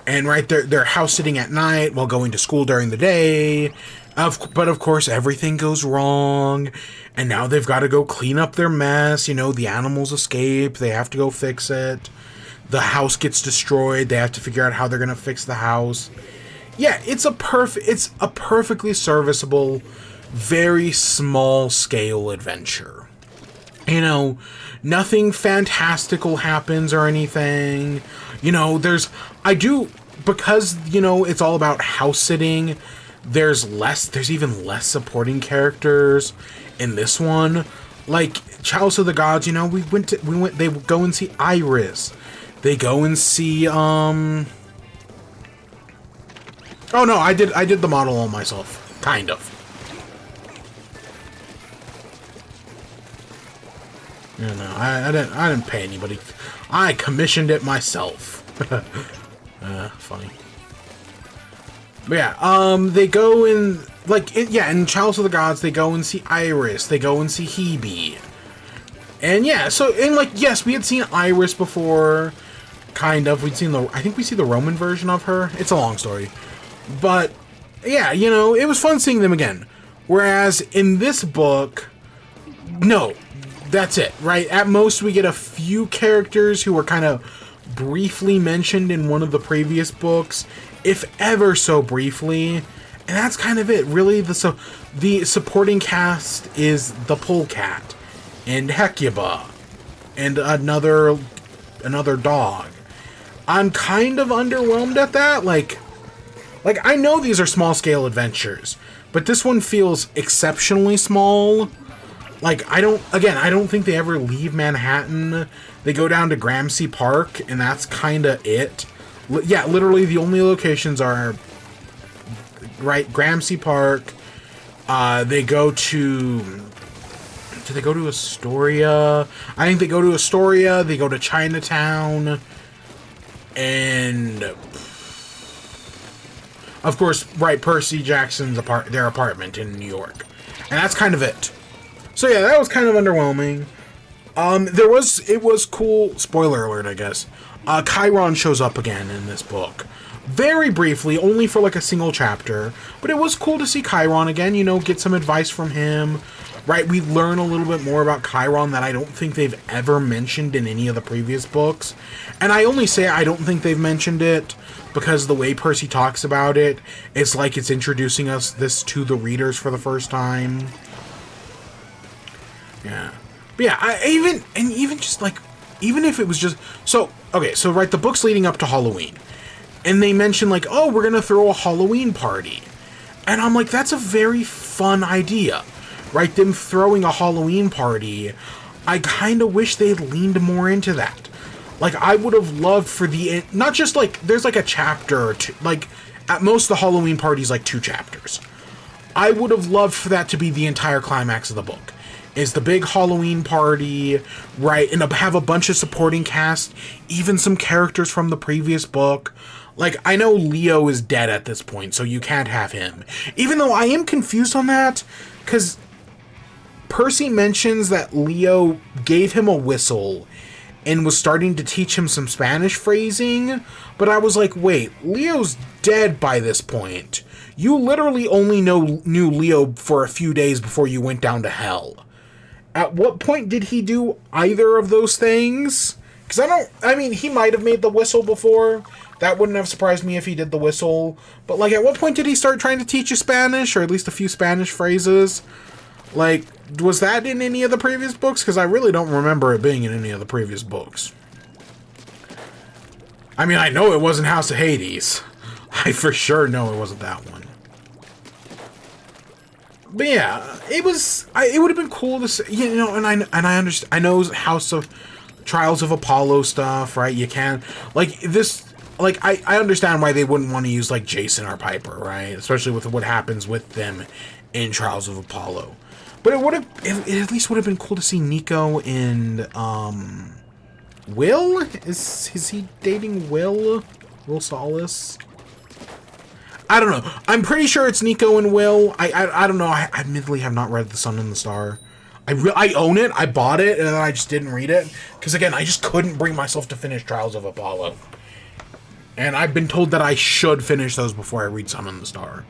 And, right, they're house-sitting at night while going to school during the day. But, of course, everything goes wrong. And now they've got to go clean up their mess. You know, the animals escape. They have to go fix it. The house gets destroyed. They have to figure out how they're going to fix the house. Yeah, it's a perfectly serviceable, very small scale adventure. You know, nothing fantastical happens or anything. You know, because, you know, it's all about house sitting, there's even less supporting characters in this one. Like Chalice of the Gods, you know, they go and see Iris. They go and see, oh no, I did the model all myself. Kind of. You know, I didn't pay anybody. I commissioned it myself. Funny. But yeah, they go in, like, in Chalice of the Gods, they go and see Iris. They go and see Hebe. And yeah, so, and like, yes, we had seen Iris before, kind of. I think we see the Roman version of her. It's a long story. But, yeah, you know, it was fun seeing them again. Whereas in this book, no, that's it, right? At most, we get a few characters who were kind of briefly mentioned in one of the previous books, if ever so briefly, and that's kind of it. Really, the supporting cast is the polecat, and Hecuba, and another dog. I'm kind of underwhelmed at that, Like, I know these are small-scale adventures, but this one feels exceptionally small. Like, I don't think they ever leave Manhattan. They go down to Gramercy Park, and that's kind of it. Yeah, literally the only locations are, right, Gramercy Park. They go to... Do they go to Astoria? I think they go to Astoria. They go to Chinatown. And... of course, right, Percy Jackson's their apartment in New York. And that's kind of it. So yeah, that was kind of underwhelming. It was cool, spoiler alert, I guess. Chiron shows up again in this book. Very briefly, only for like a single chapter. But it was cool to see Chiron again, you know, get some advice from him. Right, we learn a little bit more about Chiron that I don't think they've ever mentioned in any of the previous books. And I only say I don't think they've mentioned it because the way Percy talks about it, it's like it's introducing this to the readers for the first time. Yeah. But yeah, even just like, even if it was just, so, okay, so right, the book's leading up to Halloween. And they mention like, oh, we're gonna throw a Halloween party. And I'm like, that's a very fun idea. Right, them throwing a Halloween party, I kind of wish they'd leaned more into that. Like, I would have loved for the... Not just, like, there's, like, a chapter or two. Like, at most, the Halloween party's, like, 2 chapters. I would have loved for that to be the entire climax of the book. Is the big Halloween party, right? And have a bunch of supporting cast, even some characters from the previous book. Like, I know Leo is dead at this point, so you can't have him. Even though I am confused on that, because Percy mentions that Leo gave him a whistle and was starting to teach him some Spanish phrasing, but I was like, wait, Leo's dead by this point. You literally only knew Leo for a few days before you went down to hell. At what point did he do either of those things? Because I mean, he might have made the whistle before. That wouldn't have surprised me if he did the whistle. But, like, at what point did he start trying to teach you Spanish? Or at least a few Spanish phrases? Like, was that in any of the previous books? Because I really don't remember it being in any of the previous books. I mean, I know it wasn't House of Hades. I for sure know it wasn't that one. But yeah, it was... it would have been cool to see, you know, and I understand... I know House of... Trials of Apollo stuff, right? You can... Like, this... Like, I understand why they wouldn't want to use, like, Jason or Piper, right? Especially with what happens with them in Trials of Apollo. But it would have... It at least would have been cool to see Nico and, Will? Is he dating Will? Will Solace? I don't know. I'm pretty sure it's Nico and Will. I don't know. I admittedly have not read The Sun and the Star. I own it. I bought it, and then I just didn't read it. Because, again, I just couldn't bring myself to finish Trials of Apollo. And I've been told that I should finish those before I read Sun and the Star.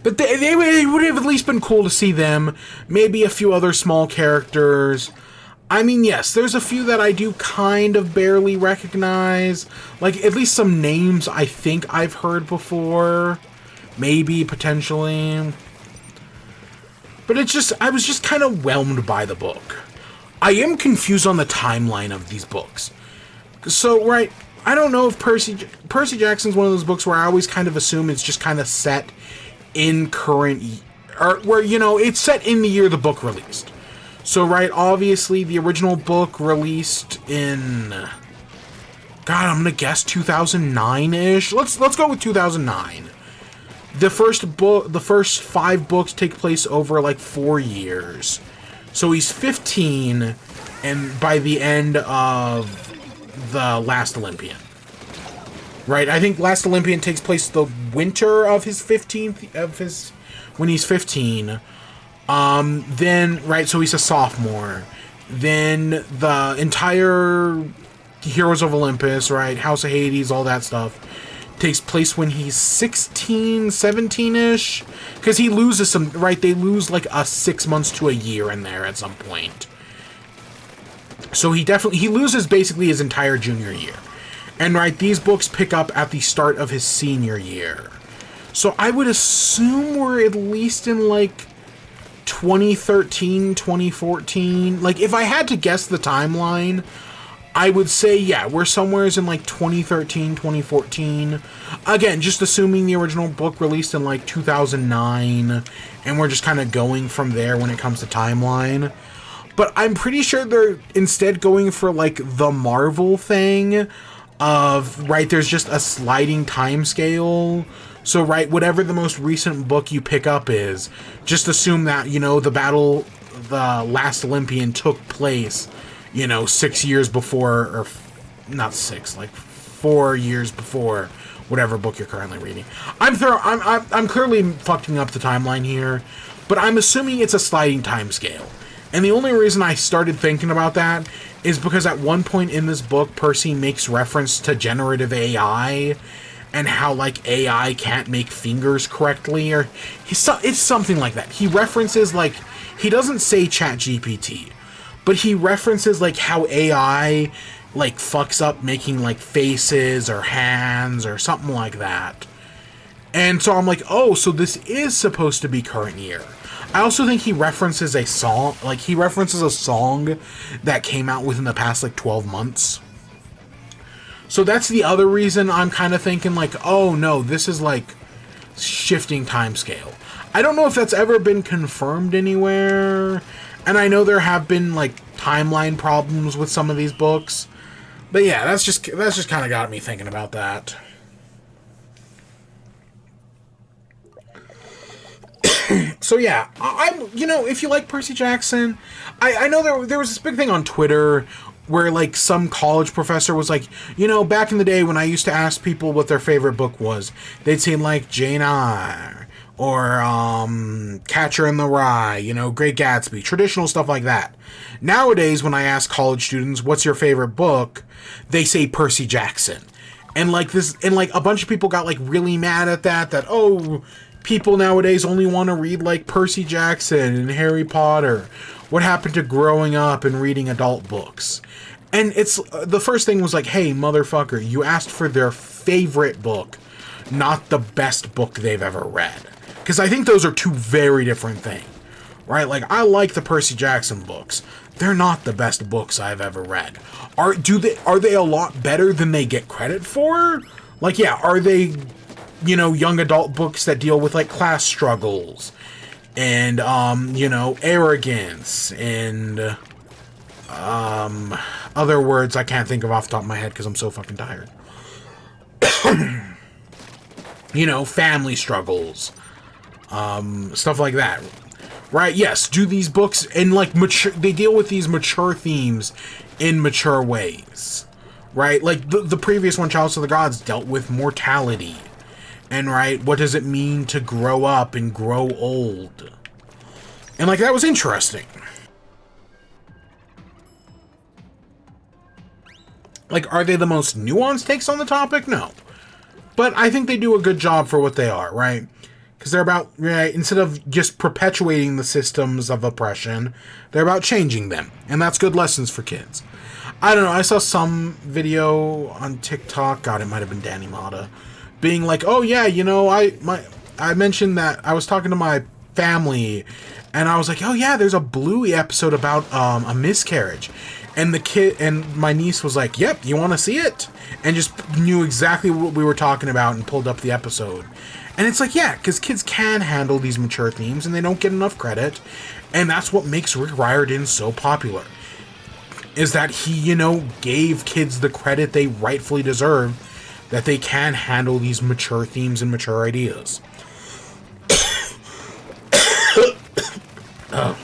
But they would have at least been cool to see them. Maybe a few other small characters. I mean, yes, there's a few that I do kind of barely recognize. Like, at least some names I think I've heard before. Maybe, potentially. But it's just, I was just kind of whelmed by the book. I am confused on the timeline of these books. So, right, I don't know if Percy Jackson's one of those books where I always kind of assume it's just kind of set in current... Or where, you know, it's set in the year the book released. So, right, obviously, the original book released in... God, I'm gonna guess 2009-ish? Let's go with 2009. The first 5 books take place over, like, 4 years. So he's 15, and by the end of The Last Olympian. Right, I think Last Olympian takes place the winter of his 15th, when he's 15. Then, right, so he's a sophomore. Then the entire Heroes of Olympus, right, House of Hades, all that stuff, takes place when he's 16, 17-ish. Because he loses some, right, they lose like 6 months to a year in there at some point. So he loses basically his entire junior year. And, right, these books pick up at the start of his senior year. So I would assume we're at least in, like, 2013, 2014. Like, if I had to guess the timeline, I would say, yeah, we're somewheres in, like, 2013, 2014. Again, just assuming the original book released in, like, 2009, and we're just kind of going from there when it comes to timeline. But I'm pretty sure they're instead going for, like, the Marvel thing of, right, there's just a sliding time scale. So, right, whatever the most recent book you pick up is, just assume that, you know, the Last Olympian took place, you know, 6 years before, or not 6, like 4 years before whatever book you're currently reading. I'm clearly fucking up the timeline here, but I'm assuming it's a sliding time scale. And the only reason I started thinking about that is because at one point in this book, Percy makes reference to generative AI and how, like, AI can't make fingers correctly, or it's something like that. He references, like, he doesn't say ChatGPT, but he references, like, how AI, like, fucks up making, like, faces or hands or something like that. And so I'm like, oh, so this is supposed to be current year. I also think he references a song that came out within the past, like, 12 months. So that's the other reason I'm kind of thinking, like, oh, no, this is, like, shifting timescale. I don't know if that's ever been confirmed anywhere, and I know there have been, like, timeline problems with some of these books. But yeah, that's just kind of got me thinking about that. So yeah, I'm, you know, if you like Percy Jackson, I know there was this big thing on Twitter where, like, some college professor was like, you know, back in the day when I used to ask people what their favorite book was, they'd say, like, Jane Eyre, or, Catcher in the Rye, you know, Great Gatsby, traditional stuff like that. Nowadays, when I ask college students, what's your favorite book, they say Percy Jackson. And, like, a bunch of people got, like, really mad at that, oh, people nowadays only want to read, like, Percy Jackson and Harry Potter. What happened to growing up and reading adult books? And it's, the first thing was like, hey, motherfucker, you asked for their favorite book, not the best book they've ever read. Because I think those are two very different things, right? Like, I like the Percy Jackson books. They're not the best books I've ever read. Are they a lot better than they get credit for? Like, yeah, are they, you know, young adult books that deal with, like, class struggles and, you know, arrogance and, other words I can't think of off the top of my head because I'm so fucking tired. You know, family struggles, stuff like that. Right, yes, do these books, and, like, they deal with these mature themes in mature ways. Right, like, the previous one, Chalice of the Gods, dealt with mortality. And, right, what does it mean to grow up and grow old? And, like, that was interesting. Like, are they the most nuanced takes on the topic? No. But I think they do a good job for what they are, right? Because they're about, right, instead of just perpetuating the systems of oppression, they're about changing them. And that's good lessons for kids. I don't know, I saw some video on TikTok, God, it might have been Danny Mata, being like, oh yeah, you know, I mentioned that I was talking to my family, and I was like, oh yeah, there's a Bluey episode about a miscarriage. And the kid and my niece was like, yep, you want to see it? And just knew exactly what we were talking about and pulled up the episode. And it's like, yeah, because kids can handle these mature themes and they don't get enough credit. And that's what makes Rick Riordan so popular. Is that he, you know, gave kids the credit they rightfully deserve, that they can handle these mature themes and mature ideas. Oh.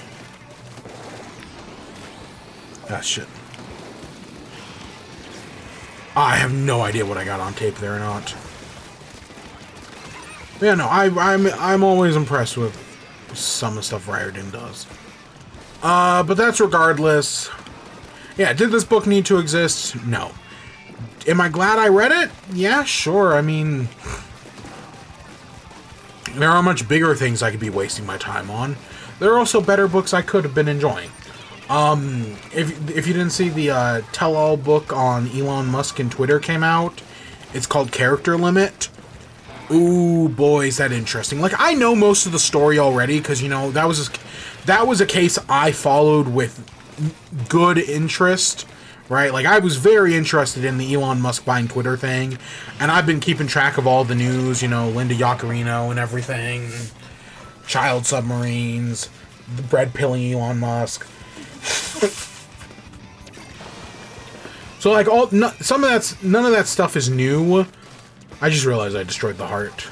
Ah, shit. I have no idea what I got on tape there or not. Yeah, no, I'm always impressed with some of the stuff Riordan does. But that's regardless. Yeah, did this book need to exist? No. Am I glad I read it? Yeah, sure. I mean, there are much bigger things I could be wasting my time on. There are also better books I could have been enjoying. If you didn't see the tell-all book on Elon Musk and Twitter came out, it's called Character Limit. Ooh, boy, is that interesting. Like, I know most of the story already, because, you know, that was a case I followed with good interest, right? Like, I was very interested in the Elon Musk buying Twitter thing, and I've been keeping track of all the news, you know, Linda Yaccarino and everything, child submarines, the bread pilling Elon Musk. So, like, none of that stuff is new. I just realized I destroyed the heart.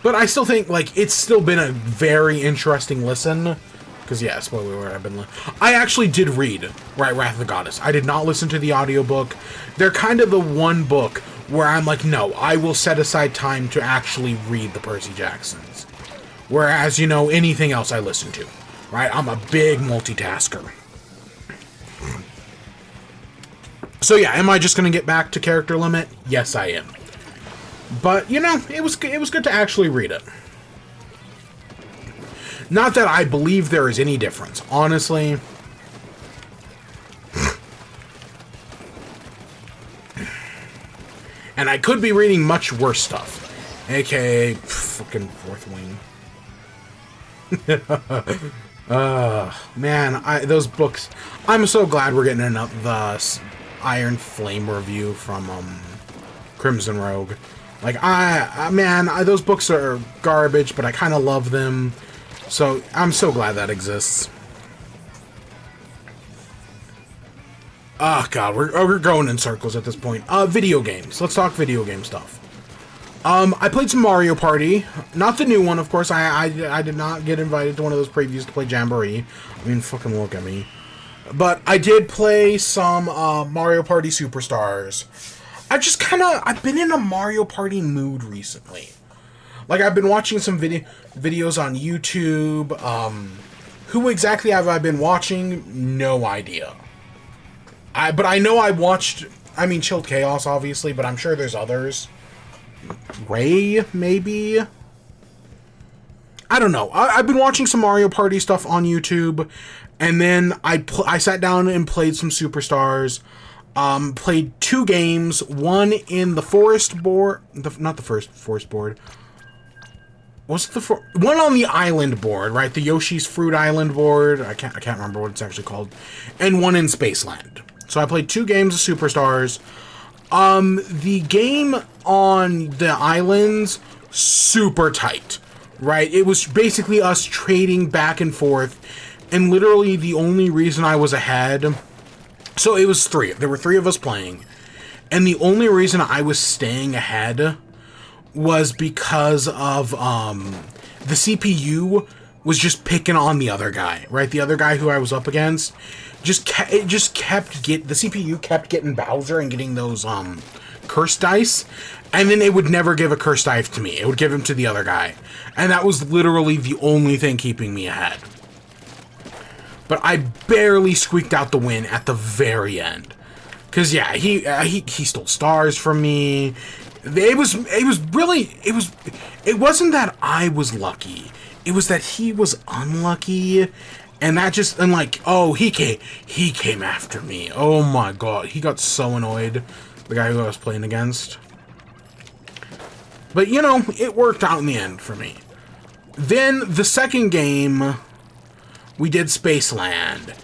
But I still think, like, it's still been a very interesting listen. Because, yeah, spoiler alert, I actually did read Wrath of the Goddess. I did not listen to the audiobook. They're kind of the one book where I'm like, no, I will set aside time to actually read the Percy Jacksons. Whereas, you know, anything else I listen to, right? I'm a big multitasker. So, yeah, am I just going to get back to Character Limit? Yes, I am. But, you know, it was good to actually read it. Not that I believe there is any difference, honestly. And I could be reading much worse stuff. AKA, fucking Fourth Wing. Man, those books... I'm so glad we're getting the Iron Flame review from, Crimson Rogue. Like, those books are garbage, but I kind of love them. So, I'm so glad that exists. Oh god, we're going in circles at this point. Video games. Let's talk video game stuff. I played some Mario Party. Not the new one, of course. I did not get invited to one of those previews to play Jamboree. I mean, fucking look at me. But I did play some Mario Party Superstars. I've been in a Mario Party mood recently. Like, I've been watching some videos on YouTube. Who exactly have I been watching? No idea. But I know I watched, Chilled Chaos, obviously, but I'm sure there's others. Ray, maybe? I don't know. I've been watching some Mario Party stuff on YouTube, and then I sat down and played some Superstars. Played 2 games, one in the forest board, not the first forest board. What's the one on the island board, right? The Yoshi's Fruit Island board. I can't remember what it's actually called, and one in Spaceland. So I played 2 games of Superstars. The game on the islands, super tight, right? It was basically us trading back and forth, and literally the only reason I was ahead, so it was 3. There were 3 of us playing, and the only reason I was staying ahead was because of, the CPU was just picking on the other guy, right? The other guy who I was up against, the CPU kept getting Bowser and getting those, curse dice, and then it would never give a curse dice to me. It would give him to the other guy. And that was literally the only thing keeping me ahead. But I barely squeaked out the win at the very end. Cause yeah, he stole stars from me. It wasn't that I was lucky. It was that he was unlucky. And he came after me. Oh my god, he got so annoyed, the guy who I was playing against. But, it worked out in the end for me. Then, the second game, we did Spaceland.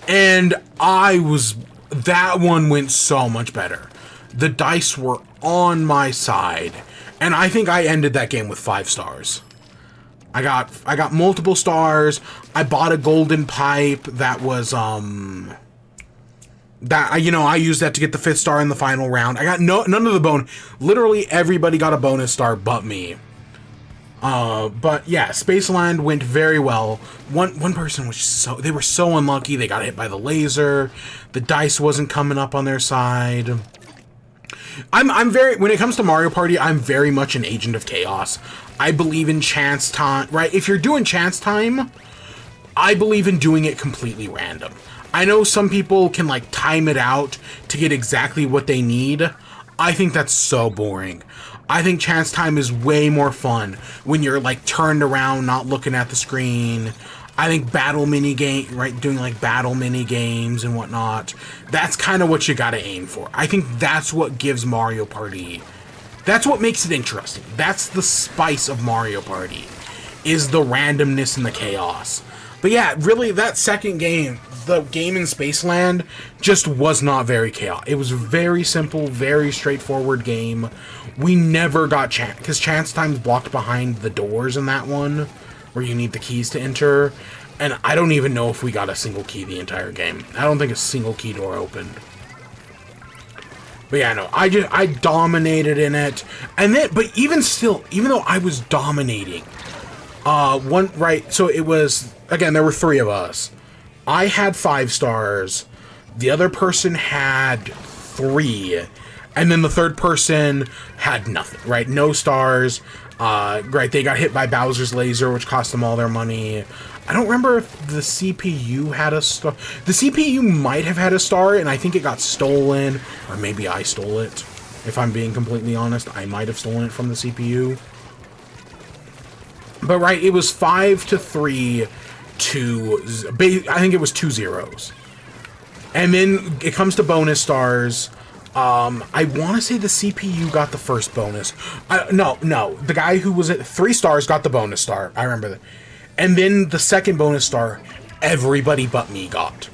And that one went so much better. The dice were on my side. And I think I ended that game with 5 stars. I got multiple stars. I bought a golden pipe that was, I used that to get the 5th star in the final round. I got none of the bonus. Literally everybody got a bonus star but me. But yeah, Spaceland went very well. One person was they were so unlucky. They got hit by the laser. The dice wasn't coming up on their side. When it comes to Mario Party, I'm very much an agent of chaos. I believe in chance time, right? If you're doing chance time, I believe in doing it completely random. I know some people can, time it out to get exactly what they need. I think that's so boring. I think chance time is way more fun when you're, turned around, not looking at the screen. I think battle minigame, right, doing, battle mini-games and whatnot, that's kind of what you gotta aim for. I think that's what gives Mario Party... That's what makes it interesting. That's the spice of Mario Party, is the randomness and the chaos. But yeah, really, that second game, the game in Spaceland, just was not very chaotic. It was a very simple, very straightforward game. We never got chance, because chance time's blocked behind the doors in that one, where you need the keys to enter. And I don't even know if we got a single key the entire game. I don't think a single key door opened. But yeah, no, I dominated in it. And then, but even still, even though I was dominating, so it was, again, there were 3 of us. I had 5 stars. The other person had 3. And then the third person had nothing, right? No stars. Right, they got hit by Bowser's laser, which cost them all their money. I don't remember if the CPU had a star. The CPU might have had a star, and I think it got stolen. Or maybe I stole it. If I'm being completely honest, I might have stolen it from the CPU. But right, it was 5-3 to... I think it was 2 zeros. And then it comes to bonus stars. I want to say the CPU got the first bonus. No. The guy who was at 3 stars got the bonus star. I remember that. And then the second bonus star, everybody but me got.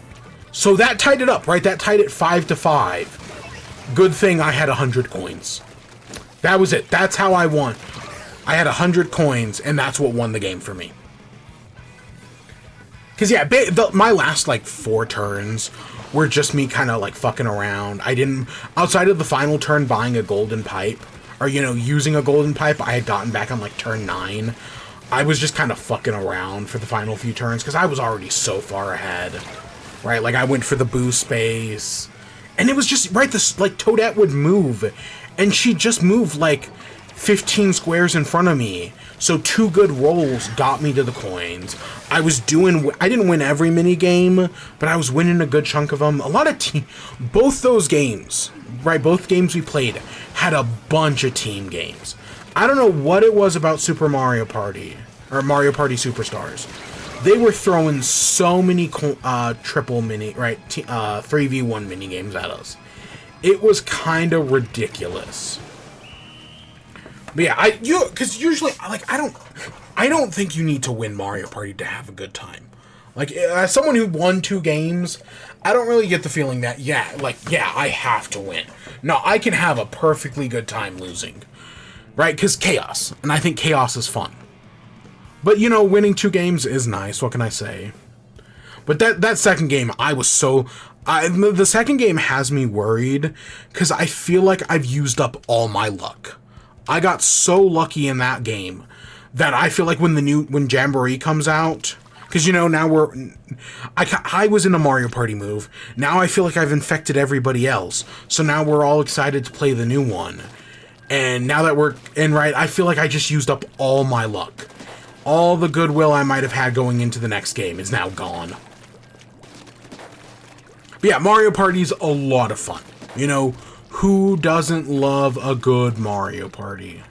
So that tied it up, right? That tied it 5-5. Good thing I had 100 coins. That was it. That's how I won. I had 100 coins, and that's what won the game for me. Because, yeah, my last, 4 turns were just me kind of like fucking around. I didn't, outside of the final turn buying a golden pipe, or, you know, using a golden pipe, I had gotten back on like turn 9. I was just kind of fucking around for the final few turns because I was already so far ahead, right? Like I went for the boost space, and it was just, right, this, like Toadette would move, and she just moved like 15 squares in front of me. So 2 good rolls got me to the coins. I didn't win every mini game, but I was winning a good chunk of them. A lot of both those games, right? Both games we played had a bunch of team games. I don't know what it was about Super Mario Party, or Mario Party Superstars. They were throwing so many triple mini, right, 3v1 mini games at us. It was kind of ridiculous. But yeah, because usually, like, I don't think you need to win Mario Party to have a good time. Like, as someone who won 2 games, I don't really get the feeling that, yeah, I have to win. No, I can have a perfectly good time losing. Right? Because chaos. And I think chaos is fun. But, you know, winning 2 games is nice. What can I say? But that second game, I was so... the second game has me worried because I feel like I've used up all my luck. I got so lucky in that game that I feel like when Jamboree comes out... Because, you know, now I was in a Mario Party move. Now I feel like I've infected everybody else. So now we're all excited to play the new one. And now that we're in, right, I feel like I just used up all my luck. All the goodwill I might have had going into the next game is now gone. But yeah, Mario Party's a lot of fun. You know, who doesn't love a good Mario Party?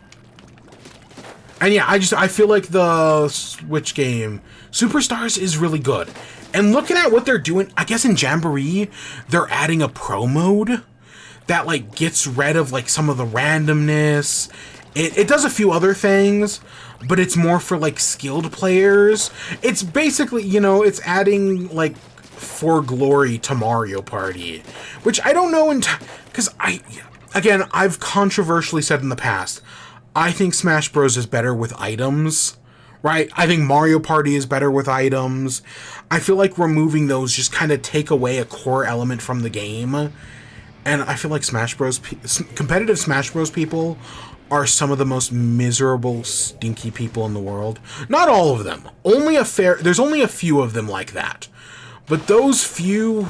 And yeah, I feel like the Switch game, Superstars, is really good. And looking at what they're doing, I guess in Jamboree, they're adding a pro mode that, like, gets rid of, like, some of the randomness. It does a few other things, but it's more for, like, skilled players. It's basically, you know, it's adding, like, For Glory to Mario Party, which I don't know, because again, I've controversially said in the past, I think Smash Bros. Is better with items, right? I think Mario Party is better with items. I feel like removing those just kind of take away a core element from the game. And I feel like competitive Smash Bros. People are some of the most miserable, stinky people in the world. Not all of them. There's only a few of them like that. But those few,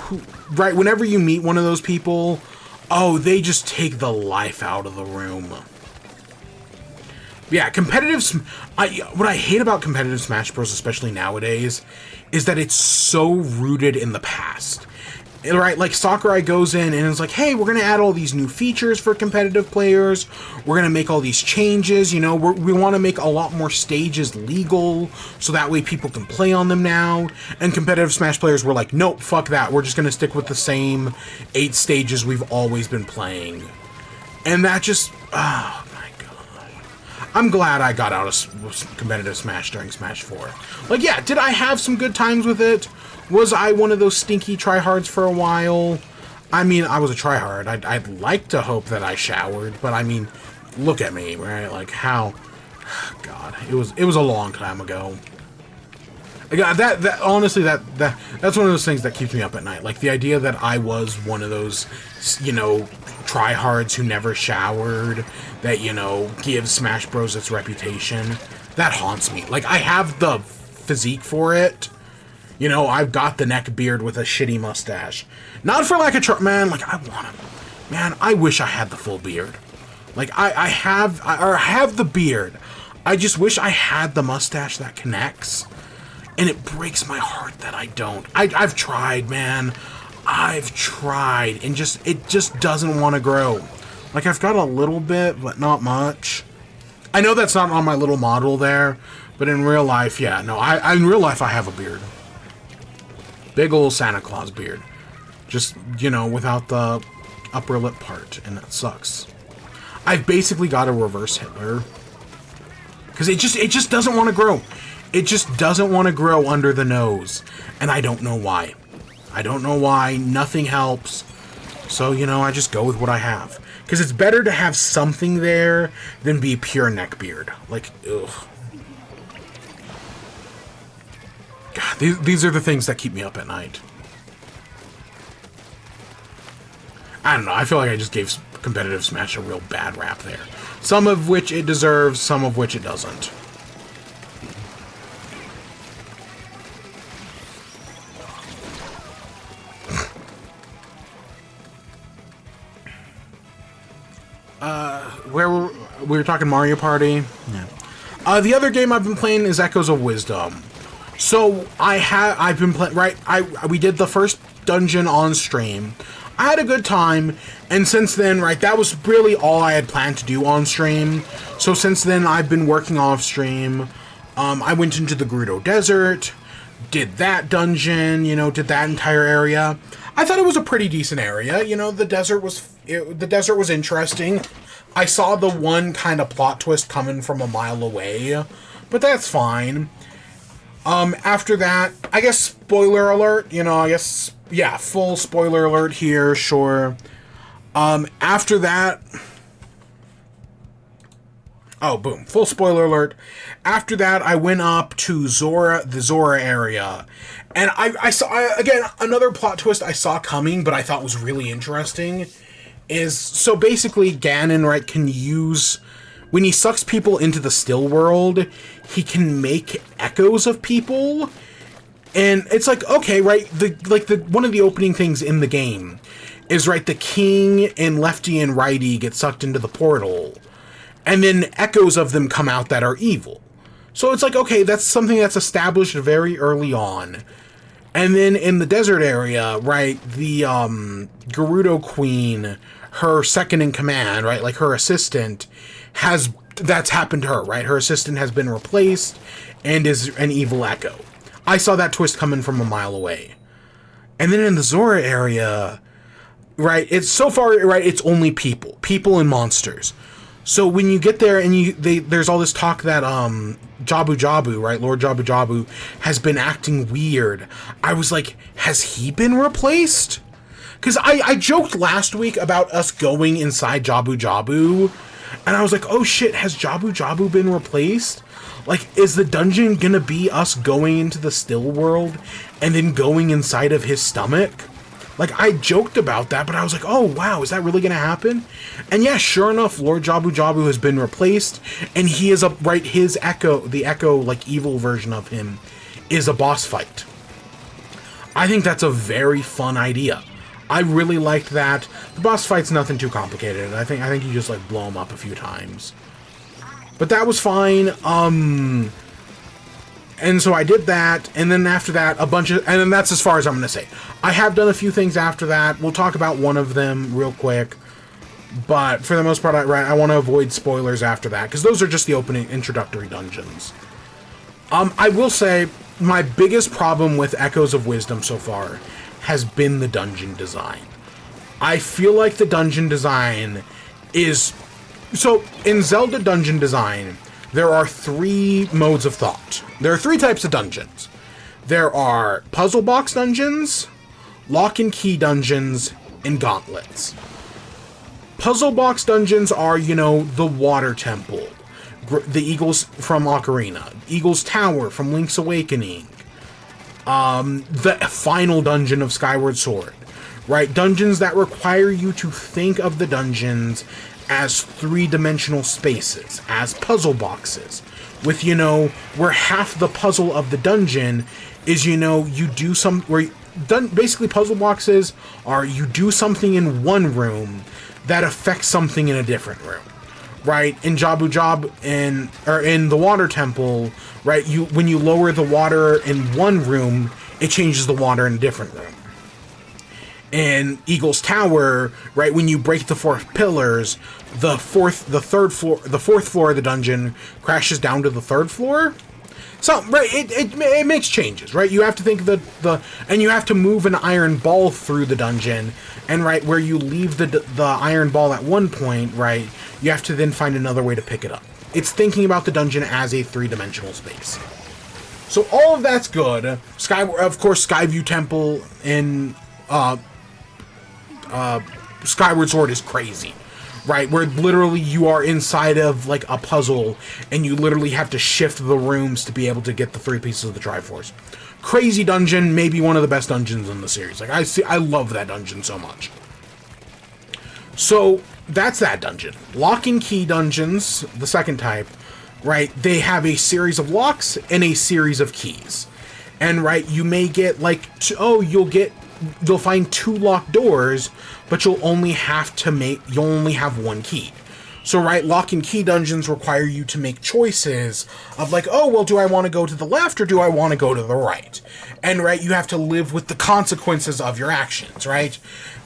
right, whenever you meet one of those people, oh, they just take the life out of the room. Yeah, what I hate about competitive Smash Bros., especially nowadays, is that it's so rooted in the past. Right, like Sakurai goes in and is like, hey, we're going to add all these new features for competitive players. We're going to make all these changes. You know, we want to make a lot more stages legal so that way people can play on them now. And competitive Smash players were like, nope, fuck that. We're just going to stick with the same 8 stages we've always been playing. And that just, oh my god. I'm glad I got out of competitive Smash during Smash 4. Like, yeah, did I have some good times with it? Was I one of those stinky tryhards for a while? I mean, I was a tryhard. I'd like to hope that I showered, but I mean, look at me, right? Like, how... God, it was a long time ago. Honestly, that's one of those things that keeps me up at night. Like, the idea that I was one of those, you know, tryhards who never showered, that, you know, gives Smash Bros. Its reputation, that haunts me. Like, I have the physique for it. You know, I've got the neck beard with a shitty mustache. Not for lack of man, like, I want him. Man, I wish I had the full beard. Like, I have the beard. I just wish I had the mustache that connects. And it breaks my heart that I don't. I've tried, man. I've tried. And it just doesn't want to grow. Like, I've got a little bit, but not much. I know that's not on my little model there. But in real life, yeah. No, in real life, I have a beard. Big old Santa Claus beard. Just, you know, without the upper lip part. And that sucks. I've basically got a reverse Hitler. Because it just doesn't want to grow. It just doesn't want to grow under the nose. And I don't know why. I don't know why. Nothing helps. So, you know, I just go with what I have. Because it's better to have something there than be pure neck beard. Like, ugh. God, these are the things that keep me up at night. I don't know, I feel like I just gave competitive Smash a real bad rap there. Some of which it deserves, some of which it doesn't. We were talking Mario Party. Yeah. The other game I've been playing is Echoes of Wisdom. So I've been playing, right? We did the first dungeon on stream. I had a good time, and since then, right, that was really all I had planned to do on stream. So since then, I've been working off stream. I went into the Gerudo Desert, did that dungeon, you know, did that entire area. I thought it was a pretty decent area. You know, the desert was interesting. I saw the one kind of plot twist coming from a mile away, but that's fine. After that, I guess spoiler alert, you know, I guess, yeah, full spoiler alert here, sure. After that, oh, boom, full spoiler alert. After that, I went up to the Zora area, and I saw, again, another plot twist I saw coming, but I thought was really interesting, is, so basically, Ganon, right, can use, when he sucks people into the still world, he can make echoes of people, and it's like, okay, right, one of the opening things in the game is, right, the king and lefty and righty get sucked into the portal, and then echoes of them come out that are evil. So it's like, okay, that's something that's established very early on. And then in the desert area, right, the Gerudo Queen, her second in command, right, like her assistant, that's happened to her, right? Her assistant has been replaced and is an evil echo. I saw that twist coming from a mile away. And then in the Zora area, right, it's so far, right, it's only people and monsters. So when you get there and there's all this talk that Jabu Jabu, right, Lord Jabu Jabu, has been acting weird. I was like, has he been replaced? Because I joked last week about us going inside Jabu Jabu, and I was like, oh shit, has Jabu Jabu been replaced? Like, is the dungeon gonna be us going into the still world and then going inside of his stomach? Like, I joked about that, but I was like, oh, wow, is that really going to happen? And yeah, sure enough, Lord Jabu Jabu has been replaced, and he is his Echo, the Echo, like, evil version of him, is a boss fight. I think that's a very fun idea. I really liked that. The boss fight's nothing too complicated. I think you just, like, blow him up a few times. But that was fine. And so I did that, and then after that, and then that's as far as I'm going to say. I have done a few things after that. We'll talk about one of them real quick. But for the most part, I want to avoid spoilers after that, because those are just the opening introductory dungeons. I will say, my biggest problem with Echoes of Wisdom so far has been the dungeon design. I feel like the dungeon design is... So, in Zelda dungeon design, there are 3 modes of thought. There are 3 types of dungeons. There are puzzle box dungeons, lock and key dungeons, and gauntlets. Puzzle box dungeons are, you know, the Water Temple, the Eagles from Ocarina, Eagles Tower from Link's Awakening, the final dungeon of Skyward Sword, right? Dungeons that require you to think of the dungeons as 3-dimensional spaces, as puzzle boxes, with, you know, where half the puzzle of the dungeon is, you know, you do some, basically puzzle boxes are, you do something in one room that affects something in a different room, right? In Jabu Jabu, or in the Water Temple, right, when you lower the water in one room, it changes the water in a different room. In Eagle's Tower, right, when you break the 4 pillars, the fourth floor of the dungeon crashes down to the 3rd floor. So, right, it makes changes, right? You have to think and you have to move an iron ball through the dungeon, and right, where you leave the iron ball at one point, right, you have to then find another way to pick it up. It's thinking about the dungeon as a 3-dimensional space. So all of that's good. Of course, Skyview Temple in Skyward Sword is crazy, right? Where literally you are inside of like a puzzle and you literally have to shift the rooms to be able to get the 3 pieces of the Triforce. Crazy dungeon, maybe one of the best dungeons in the series. Like I love that dungeon so much. So that's that dungeon. Lock and key dungeons, the second type, right? They have a series of locks and a series of keys. And right, you may get like, you'll find 2 locked doors, but you'll only have one key. So right, lock and key dungeons require you to make choices of like, oh, well, do I want to go to the left or do I want to go to the right? And right, you have to live with the consequences of your actions, right?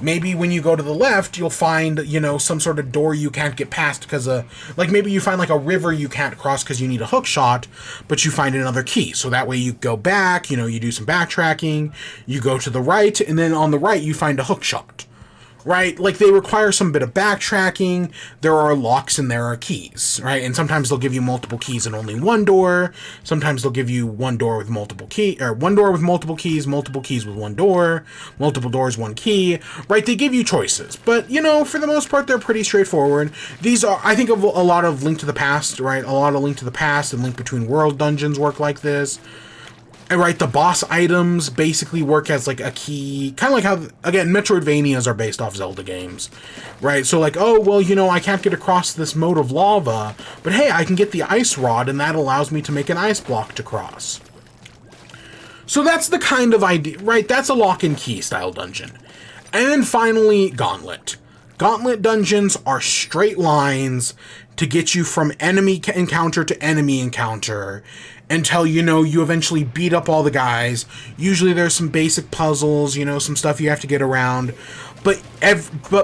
Maybe when you go to the left, you'll find, some sort of door you can't get past because like maybe you find like a river you can't cross because you need a hook shot, but you find another key. So that way you go back, you do some backtracking, you go to the right, and then on the right you find a hook shot. Right? Like, they require some bit of backtracking. There are locks and there are keys, right? And sometimes they'll give you multiple keys and only one door. Sometimes they'll give you one door with multiple one door with multiple keys with one door, multiple doors, one key, right? They give you choices. But, for the most part, they're pretty straightforward. These are, I think, of a lot of Link to the Past, right? A lot of Link to the Past and Link Between World dungeons work like this. And right, the boss items basically work as like a key, kind of like how, again, Metroidvanias are based off Zelda games, right? So like, oh, well, I can't get across this moat of lava, but hey, I can get the ice rod, and that allows me to make an ice block to cross. So that's the kind of idea, right? That's a lock and key style dungeon. And then finally, Gauntlet. Gauntlet dungeons are straight lines to get you from enemy encounter to enemy encounter until, you eventually beat up all the guys. Usually there's some basic puzzles, some stuff you have to get around. But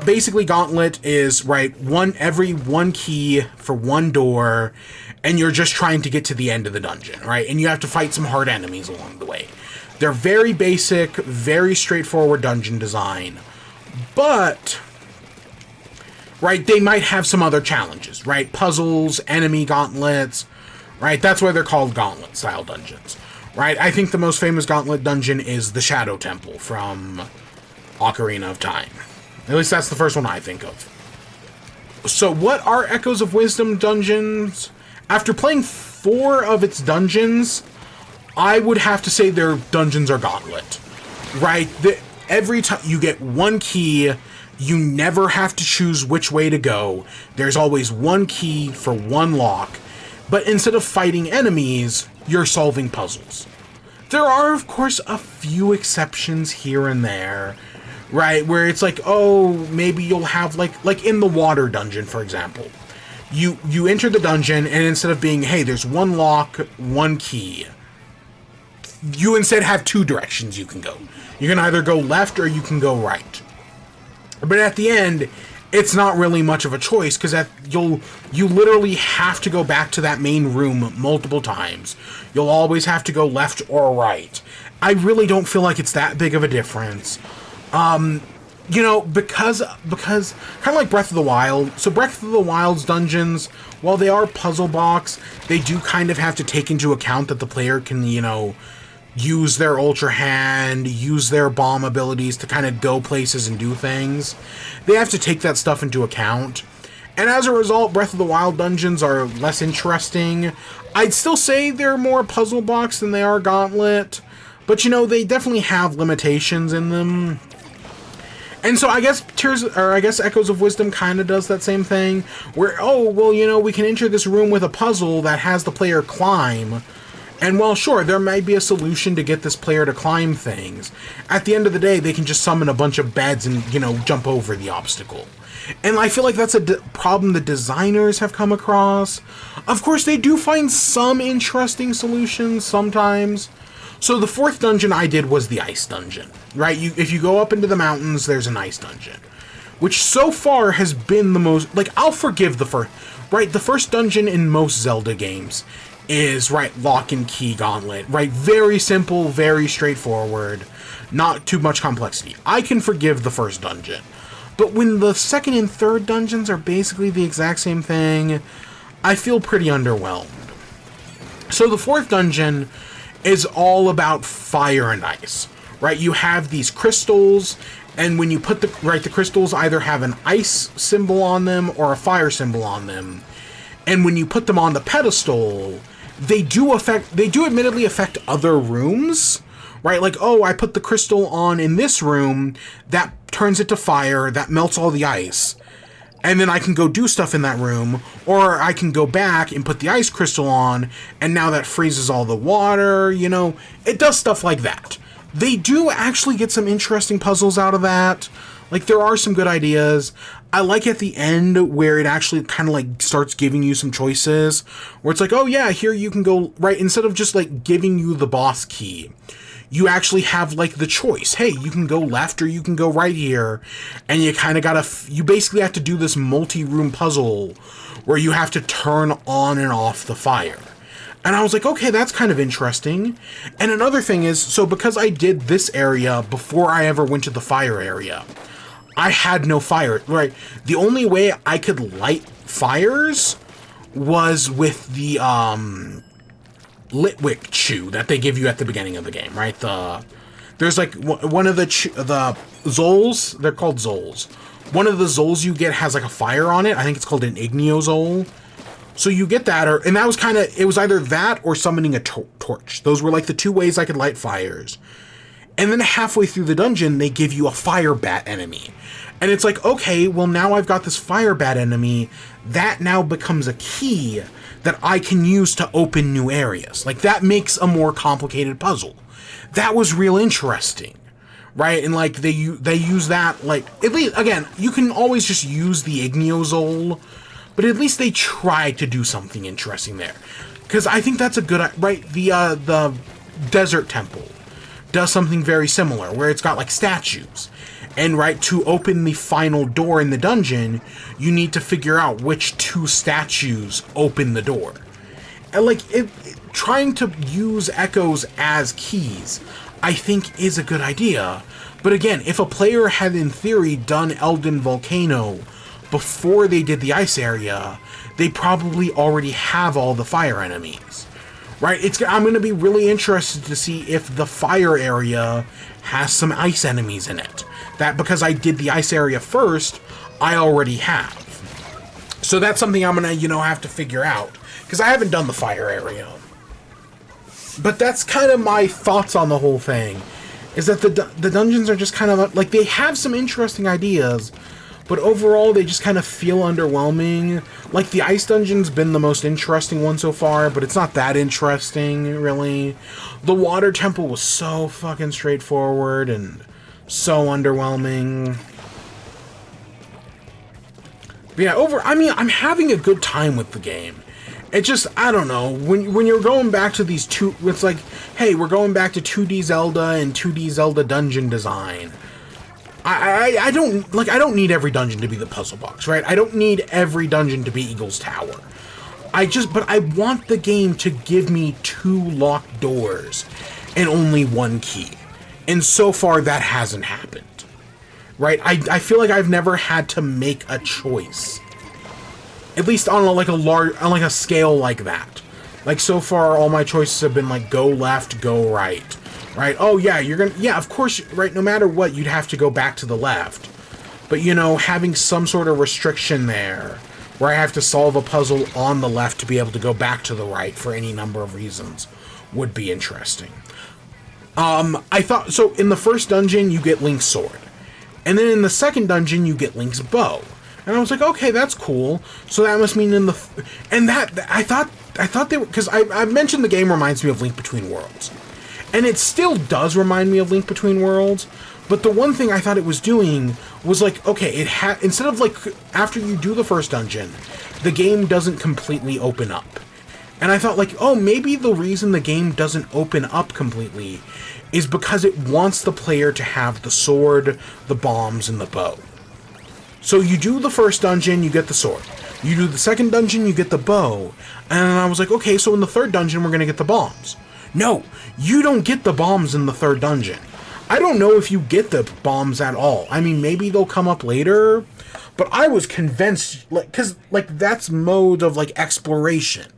basically Gauntlet is, right, every one key for one door, and you're just trying to get to the end of the dungeon, right? And you have to fight some hard enemies along the way. They're very basic, very straightforward dungeon design. But, right, they might have some other challenges, right? Puzzles, enemy gauntlets, right? That's why they're called Gauntlet-style dungeons, right? I think the most famous Gauntlet dungeon is the Shadow Temple from Ocarina of Time. At least that's the first one I think of. So what are Echoes of Wisdom dungeons? After playing 4 of its dungeons, I would have to say their dungeons are Gauntlet, right? Every time you get one key, you never have to choose which way to go. There's always one key for one lock. But instead of fighting enemies, you're solving puzzles. There are, of course, a few exceptions here and there, right? Where it's like, oh, maybe you'll have, like in the water dungeon, for example. You enter the dungeon, and instead of being, hey, there's one lock, one key, you instead have 2 directions you can go. You can either go left or you can go right. But at the end, it's not really much of a choice, because you literally have to go back to that main room multiple times. You'll always have to go left or right. I really don't feel like it's that big of a difference. Because kind of like Breath of the Wild. So Breath of the Wild's dungeons, while they are puzzle box, they do kind of have to take into account that the player can, use their Ultra Hand, use their bomb abilities to kind of go places and do things. They have to take that stuff into account. And as a result, Breath of the Wild dungeons are less interesting. I'd still say they're more puzzle box than they are Gauntlet. But, they definitely have limitations in them. And so I guess Echoes of Wisdom kind of does that same thing. Where, oh, well, we can enter this room with a puzzle that has the player climb. And while sure, there might be a solution to get this player to climb things, at the end of the day, they can just summon a bunch of beds and, jump over the obstacle. And I feel like that's a problem the designers have come across. Of course, they do find some interesting solutions sometimes. So the 4th dungeon I did was the ice dungeon, right? If you go up into the mountains, there's an ice dungeon, which so far has been the most, I'll forgive the first, right? The first dungeon in most Zelda games is, right, lock and key Gauntlet, right? Very simple, very straightforward, not too much complexity. I can forgive the first dungeon. But when the 2nd and 3rd dungeons are basically the exact same thing, I feel pretty underwhelmed. So the 4th dungeon is all about fire and ice, right? You have these crystals, and when you put the crystals either have an ice symbol on them or a fire symbol on them. And when you put them on the pedestal, they do admittedly affect other rooms, right? Like, oh, I put the crystal on in this room, that turns it to fire, that melts all the ice. and then I can go do stuff in that room, or I can go back and put the ice crystal on, and now that freezes all the water, you know, it does stuff like that. They do actually get some interesting puzzles out of that. Like, there are some good ideas. I like at the end where it actually kind of like starts giving you some choices, where it's like, oh yeah, here you can go, right, instead of just like giving you the boss key, you actually have like the choice. Hey, you can go left or you can go right here, and you kind of gotta, you basically have to do this multi-room puzzle where you have to turn on and off the fire. And I was like, okay, that's kind of interesting. And another thing is, so because I did this area before I ever went to the fire area, I had no fire, right? The only way I could light fires was with the Litwick chew that they give you at the beginning of the game, right? There's like one of the Zols, they're called Zols. One of the Zols you get has like a fire on it. I think it's called an Igneozol. So you get that, and that was kind of, it was either that or summoning a torch. Those were like the two ways I could light fires. And then halfway through the dungeon, they give you a fire bat enemy. And it's like, okay, well now I've got this fire bat enemy. That now becomes a key that I can use to open new areas. Like, that makes a more complicated puzzle. That was real interesting, right? And like, they use that, like, at least, again, you can always just use the Igneozol, but at least they try to do something interesting there. Because I think that's a good, right, the Desert Temple does something very similar, where it's got like statues. And right, to open the final door in the dungeon, you need to figure out which two statues open the door. And like, trying to use echoes as keys, I think is a good idea. But again, if a player had in theory done Elden Volcano before they did the ice area, they probably already have all the fire enemies, right? I'm going to be really interested to see if the fire area has some ice enemies in it. That, because I did the ice area first, I already have. So that's something I'm going to, have to figure out, because I haven't done the fire area. But that's kind of my thoughts on the whole thing, is that the dungeons are just kind of, like, they have some interesting ideas, but overall, they just kind of feel underwhelming. Like, the ice dungeon's been the most interesting one so far, but it's not that interesting, really. The water temple was so fucking straightforward and so underwhelming. But yeah, I'm having a good time with the game. It just, I don't know, when you're going back to these two, it's like, hey, we're going back to 2D Zelda and 2D Zelda dungeon design. I don't need every dungeon to be the puzzle box, right? I don't need every dungeon to be Eagle's Tower. But I want the game to give me 2 locked doors and only 1 key. And so far, that hasn't happened, right? I feel like I've never had to make a choice, at least on a scale like that. Like, so far, all my choices have been like, go left, go right. Right? Oh, yeah, of course, right, no matter what, you'd have to go back to the left. But, having some sort of restriction there, where I have to solve a puzzle on the left to be able to go back to the right for any number of reasons, would be interesting. I thought, so in the first dungeon, you get Link's sword. And then in the second dungeon, you get Link's bow. And I was like, okay, that's cool. So that must mean I thought they were, because I mentioned the game reminds me of Link Between Worlds. And it still does remind me of Link Between Worlds, but the one thing I thought it was doing was like, okay, instead of like, after you do the first dungeon, the game doesn't completely open up. And I thought like, oh, maybe the reason the game doesn't open up completely is because it wants the player to have the sword, the bombs, and the bow. So you do the first dungeon, you get the sword. You do the second dungeon, you get the bow. And I was like, okay, so in the third dungeon, we're going to get the bombs. No, you don't get the bombs in the third dungeon. I don't know if you get the bombs at all. I mean, maybe they'll come up later, but I was convinced, like, because, like, that's mode of, like, exploration,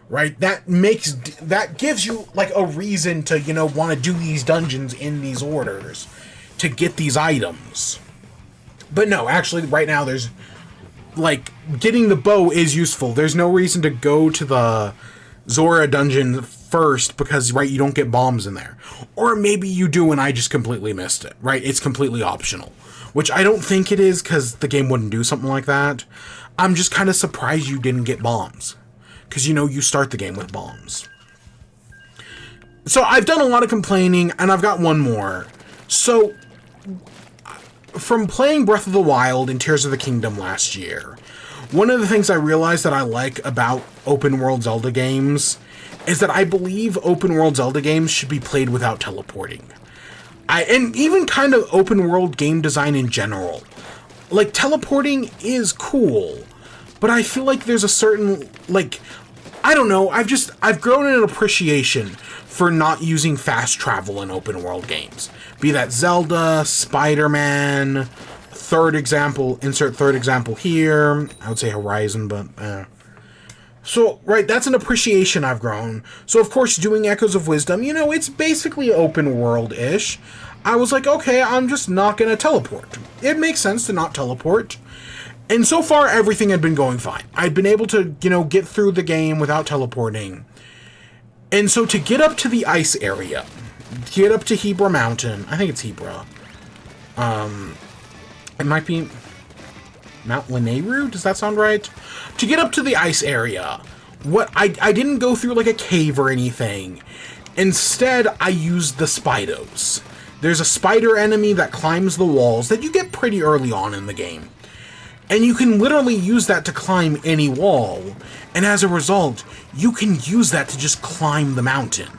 right? That gives you, like, a reason to, want to do these dungeons in these orders to get these items. But no, actually, right now, there's, like, getting the bow is useful. There's no reason to go to the Zora dungeon first because, right, you don't get bombs in there. Or maybe you do and I just completely missed it, right? It's completely optional. which I don't think it is because the game wouldn't do something like that. I'm just kind of surprised you didn't get bombs, because, you know, you start the game with bombs. So I've done a lot of complaining, and I've got one more. So, from playing Breath of the Wild and Tears of the Kingdom last year, one of the things I realized that I like about open world Zelda games is that I believe open world Zelda games should be played without teleporting. And even kind of open world game design in general. Like, teleporting is cool, but I feel like there's a certain, like, I don't know, I've grown an appreciation for not using fast travel in open world games. Be that Zelda, Spider-Man, insert third example here. I would say Horizon, but So, right, that's an appreciation I've grown. So, of course, doing Echoes of Wisdom, you know, it's basically open world-ish. I was like, okay, I'm just not going to teleport. It makes sense to not teleport. And so far, everything had been going fine. I'd been able to, you know, get through the game without teleporting. And so to get up to the ice area, get up to Hebra Mountain, I think it's Hebra. It might be Mount Lanayru, does that sound right? To get up to the ice area, I didn't go through like a cave or anything. Instead, I used the Spidos. There's a spider enemy that climbs the walls that you get pretty early on in the game. And you can literally use that to climb any wall. And as a result, you can use that to just climb the mountain.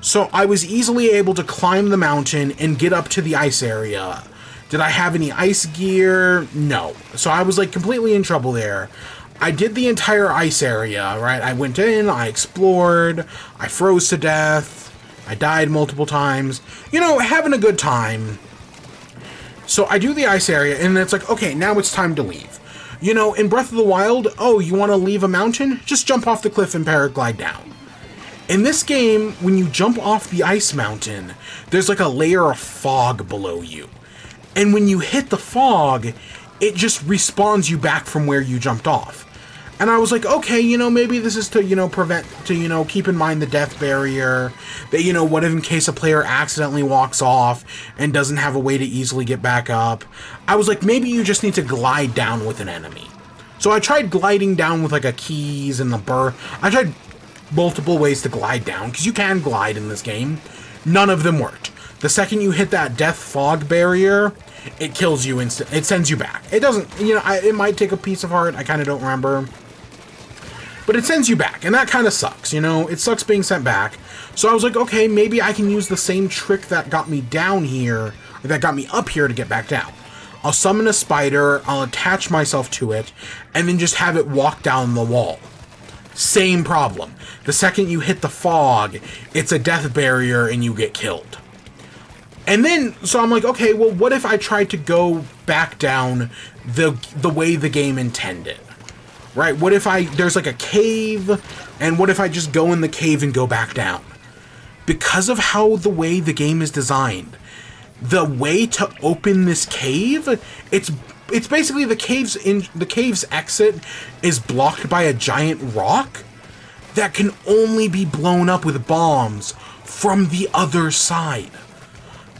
So I was easily able to climb the mountain and get up to the ice area. Did I have any ice gear? No. So I was like completely in trouble there. I did the entire ice area, right? I went in, I explored, I froze to death, I died multiple times. You know, having a good time. So I do the ice area, and it's like, okay, now it's time to leave. You know, in Breath of the Wild, oh, you want to leave a mountain? Just jump off the cliff and paraglide down. In this game, when you jump off the ice mountain, there's like a layer of fog below you. And when you hit the fog, it just respawns you back from where you jumped off. And I was like, okay, you know, maybe this is to, you know, keep in mind the death barrier. That, you know, what if in case a player accidentally walks off and doesn't have a way to easily get back up. I was like, maybe you just need to glide down with an enemy. So I tried gliding down with like a keys and the burr. I tried multiple ways to glide down, because you can glide in this game. None of them worked. The second you hit that death fog barrier, it kills you instant. It sends you back. It doesn't, you know, it might take a piece of heart. I kind of don't remember. But it sends you back, and that kind of sucks, you know? It sucks being sent back. So I was like, okay, maybe I can use the same trick that got me down here, or that got me up here to get back down. I'll summon a spider, I'll attach myself to it, and then just have it walk down the wall. Same problem. The second you hit the fog, it's a death barrier and you get killed. And then, so I'm like, okay, well, what if I tried to go back down the way the game intended? Right? What if there's like a cave, and what if I just go in the cave and go back down? Because of how the way the game is designed, the way to open this cave, it's basically the cave's exit is blocked by a giant rock that can only be blown up with bombs from the other side.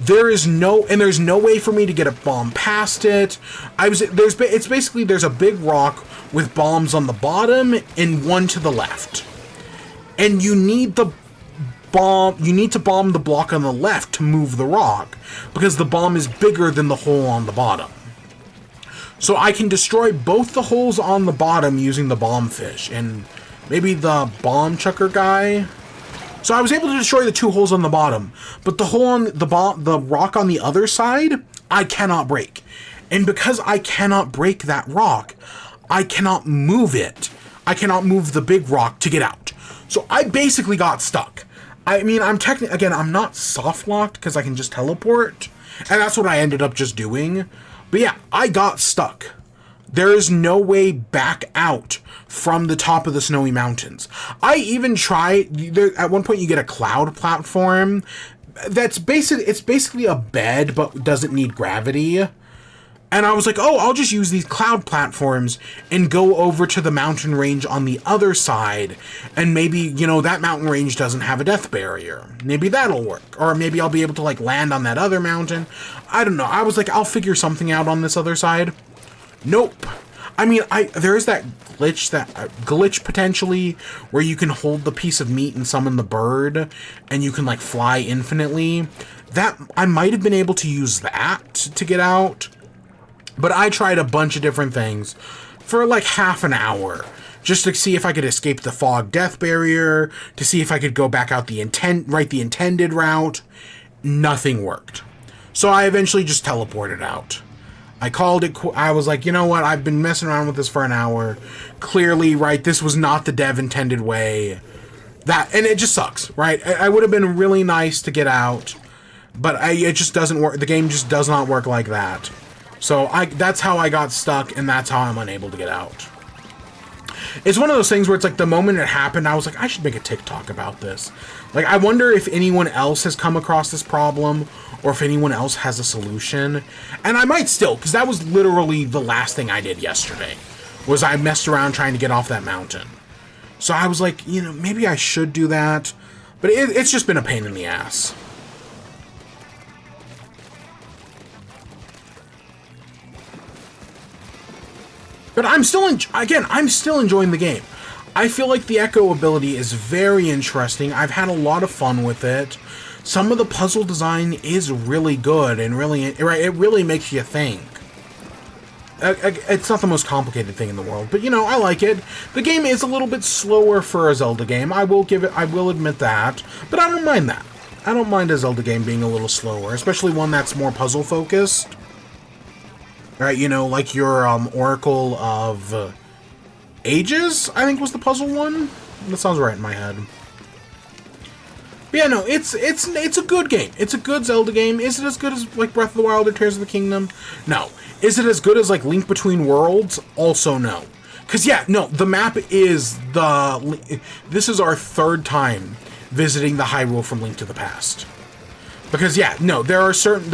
There's no way for me to get a bomb past it. There's a big rock with bombs on the bottom and one to the left. And you need to bomb the block on the left to move the rock, because the bomb is bigger than the hole on the bottom. So I can destroy both the holes on the bottom using the bomb fish and maybe the bomb chucker guy. So I was able to destroy the two holes on the bottom, but the hole on the rock on the other side, I cannot break. And because I cannot break that rock, I cannot move it. I cannot move the big rock to get out. So I basically got stuck. I mean, I'm not soft locked because I can just teleport, and that's what I ended up just doing. But yeah, I got stuck. There is no way back out from the top of the snowy mountains. I even tried, at one point you get a cloud platform it's basically a bed but doesn't need gravity. And I was like, oh, I'll just use these cloud platforms and go over to the mountain range on the other side. And maybe, you know, that mountain range doesn't have a death barrier. Maybe that'll work. Or maybe I'll be able to, like, land on that other mountain. I don't know. I was like, I'll figure something out on this other side. Nope. I mean, there is that glitch potentially where you can hold the piece of meat and summon the bird and you can, like, fly infinitely. That, I might have been able to use that to get out. But I tried a bunch of different things for like half an hour just to see if I could escape the fog death barrier, to see if I could go back out the intended route. Nothing worked. So I eventually just teleported out. I called it, I was like, you know what, I've been messing around with this for an hour. Clearly, right, this was not the dev intended way. And it just sucks, right? I would have been really nice to get out, but it just doesn't work. The game just does not work like that. So that's how I got stuck, and that's how I'm unable to get out. It's one of those things where it's like the moment it happened, I was like, I should make a TikTok about this. Like, I wonder if anyone else has come across this problem, or if anyone else has a solution. And I might still, because that was literally the last thing I did yesterday, was I messed around trying to get off that mountain. So I was like, you know, maybe I should do that. But it's just been a pain in the ass. But I'm still, I'm still enjoying the game. I feel like the Echo ability is very interesting. I've had a lot of fun with it. Some of the puzzle design is really good and it really makes you think. It's not the most complicated thing in the world, but you know, I like it. The game is a little bit slower for a Zelda game. I will admit that, but I don't mind that. I don't mind a Zelda game being a little slower, especially one that's more puzzle focused. Right, you know, like your Oracle of Ages, I think was the puzzle one. That sounds right in my head. But yeah, no, it's a good game. It's a good Zelda game. Is it as good as like Breath of the Wild or Tears of the Kingdom? No. Is it as good as like Link Between Worlds? Also no. Because yeah, no, the map is this is our third time visiting the Hyrule from Link to the Past. Because yeah, no, there are certain,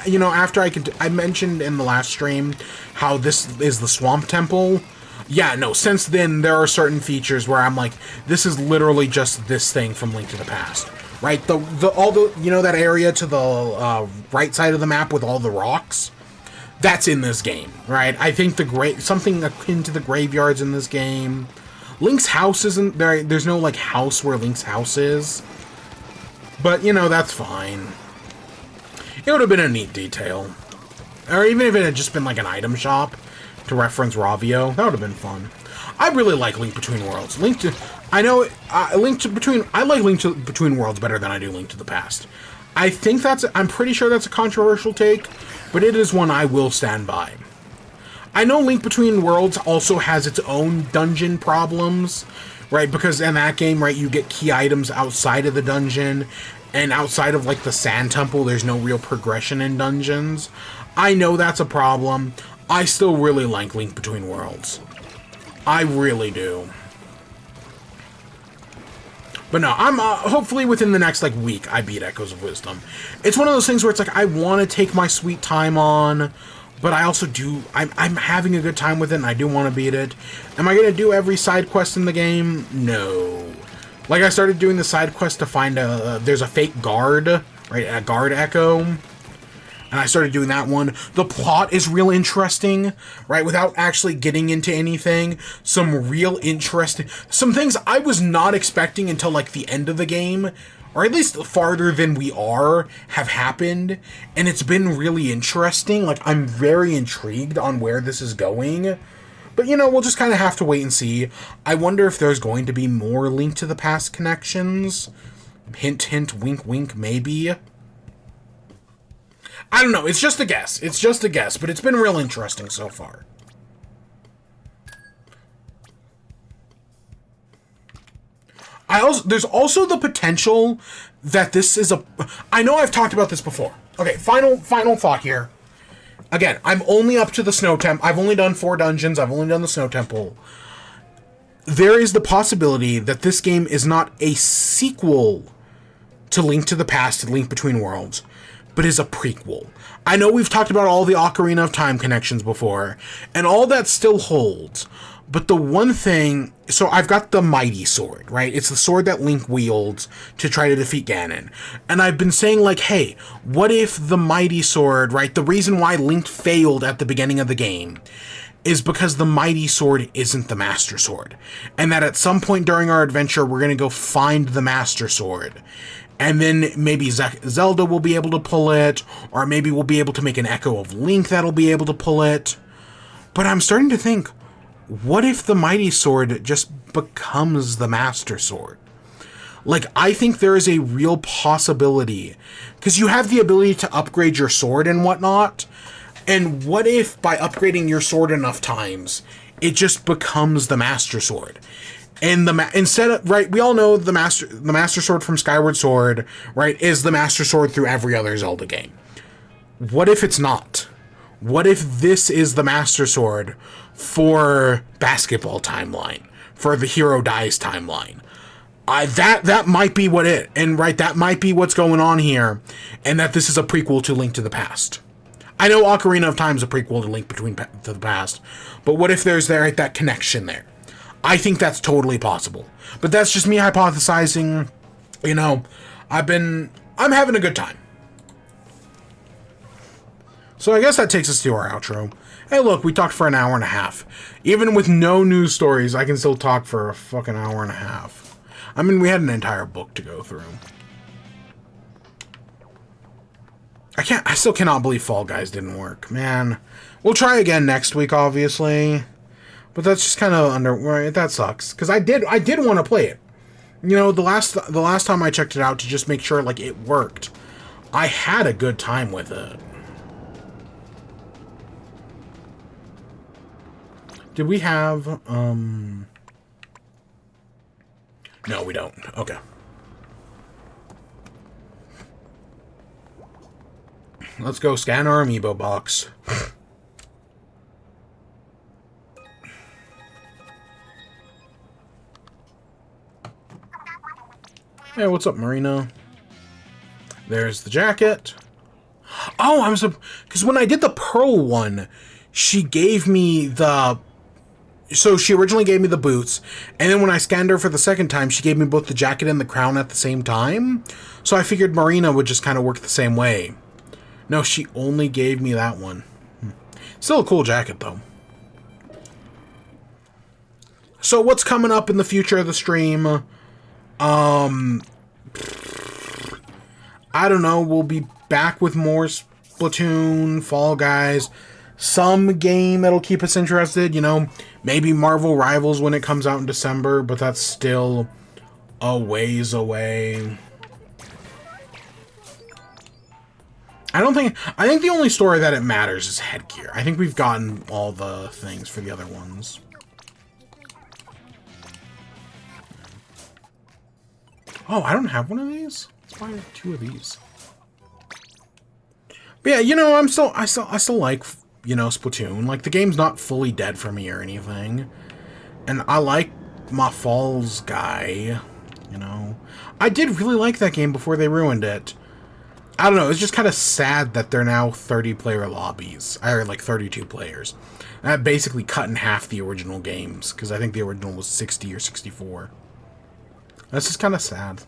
you know, after I mentioned in the last stream how this is the Swamp Temple. Yeah, no, since then there are certain features where I'm like, this is literally just this thing from Link to the Past, right? All the you know, that area to the right side of the map with all the rocks, that's in this game, right? I think something akin to the graveyards in this game. Link's house isn't there. There's no like house where Link's house is. But, you know, that's fine. It would have been a neat detail. Or even if it had just been like an item shop to reference Ravio, that would have been fun. I really like Link Between Worlds. I like Link to Between Worlds better than I do Link to the Past. I'm pretty sure that's a controversial take, but it is one I will stand by. I know Link Between Worlds also has its own dungeon problems, right, because in that game, right, you get key items outside of the dungeon, and outside of, like, the Sand Temple, there's no real progression in dungeons. I know that's a problem. I still really like Link Between Worlds. I really do. But no, I'm, hopefully within the next, like, week, I beat Echoes of Wisdom. It's one of those things where it's like, I want to take my sweet time on, but I also do, I'm having a good time with it, and I do want to beat it. Am I going to do every side quest in the game? No. Like, I started doing the side quest to find there's a fake guard, right, a guard echo, and I started doing that one. The plot is real interesting, right, without actually getting into anything. Some things I was not expecting until, like, the end of the game, or at least farther than we are, have happened, and it's been really interesting. Like, I'm very intrigued on where this is going, but, you know, we'll just kind of have to wait and see. I wonder if there's going to be more Link to the Past connections. Hint, hint, wink, wink, maybe. I don't know, it's just a guess. It's just a guess, but it's been real interesting so far. There's also the potential that this is I know I've talked about this before. Okay, final thought here. Again, I'm only up to the Snow Temple. I've only done 4 dungeons. I've only done the Snow Temple. There is the possibility that this game is not a sequel to Link to the Past, to Link Between Worlds, but is a prequel. I know we've talked about all the Ocarina of Time connections before, and all that still holds. But the one thing... So I've got the Mighty Sword, right? It's the sword that Link wields to try to defeat Ganon. And I've been saying, like, hey, what if the Mighty Sword, right? The reason why Link failed at the beginning of the game is because the Mighty Sword isn't the Master Sword. And that at some point during our adventure, we're going to go find the Master Sword. And then maybe Zelda will be able to pull it, or maybe we'll be able to make an Echo of Link that'll be able to pull it. But I'm starting to think, what if the Mighty Sword just becomes the Master Sword? Like, I think there is a real possibility, because you have the ability to upgrade your sword and whatnot, and what if by upgrading your sword enough times, it just becomes the Master Sword? And instead of, right, we all know the Master Sword from Skyward Sword, right, is the Master Sword through every other Zelda game. What if it's not? What if this is the Master Sword for Basketball Timeline, for the Hero Dies timeline? That might be what it, and right, that might be what's going on here, and that this is a prequel to Link to the Past. I know Ocarina of Time is a prequel to Link to the Past, but what if there's that connection there? I think that's totally possible. But that's just me hypothesizing. You know, I'm having a good time. So I guess that takes us to our outro. Hey, look, we talked for an hour and a half. Even with no news stories, I can still talk for a fucking hour and a half. I mean, we had an entire book to go through. I still cannot believe Fall Guys didn't work. Man, we'll try again next week, obviously. But that's just kind of that sucks. Because I did want to play it. You know, the last time I checked it out to just make sure, like, it worked, I had a good time with it. Did we have, No, we don't. Okay. Let's go scan our amiibo box. Hey, what's up, Marina? There's the jacket. Oh, because when I did the Pearl one, she gave me the... So she originally gave me the boots, and then when I scanned her for the second time, she gave me both the jacket and the crown at the same time. So I figured Marina would just kind of work the same way. No, she only gave me that one. Still a cool jacket, though. So what's coming up in the future of the stream? I don't know. We'll be back with more Splatoon, Fall Guys, some game that'll keep us interested, you know, maybe Marvel Rivals when it comes out in December, but that's still a ways away. I think the only story that it matters is Headgear. I think we've gotten all the things for the other ones. Oh, I don't have one of these? Let's buy 2 of these. But yeah, you know, I still like, you know, Splatoon. Like, the game's not fully dead for me or anything. And I like my Falls guy, you know. I did really like that game before they ruined it. I don't know, it's just kind of sad that they're now 30-player lobbies. Or, like, 32 players. That basically cut in half the original games, because I think the original was 60 or 64. That's just kind of sad.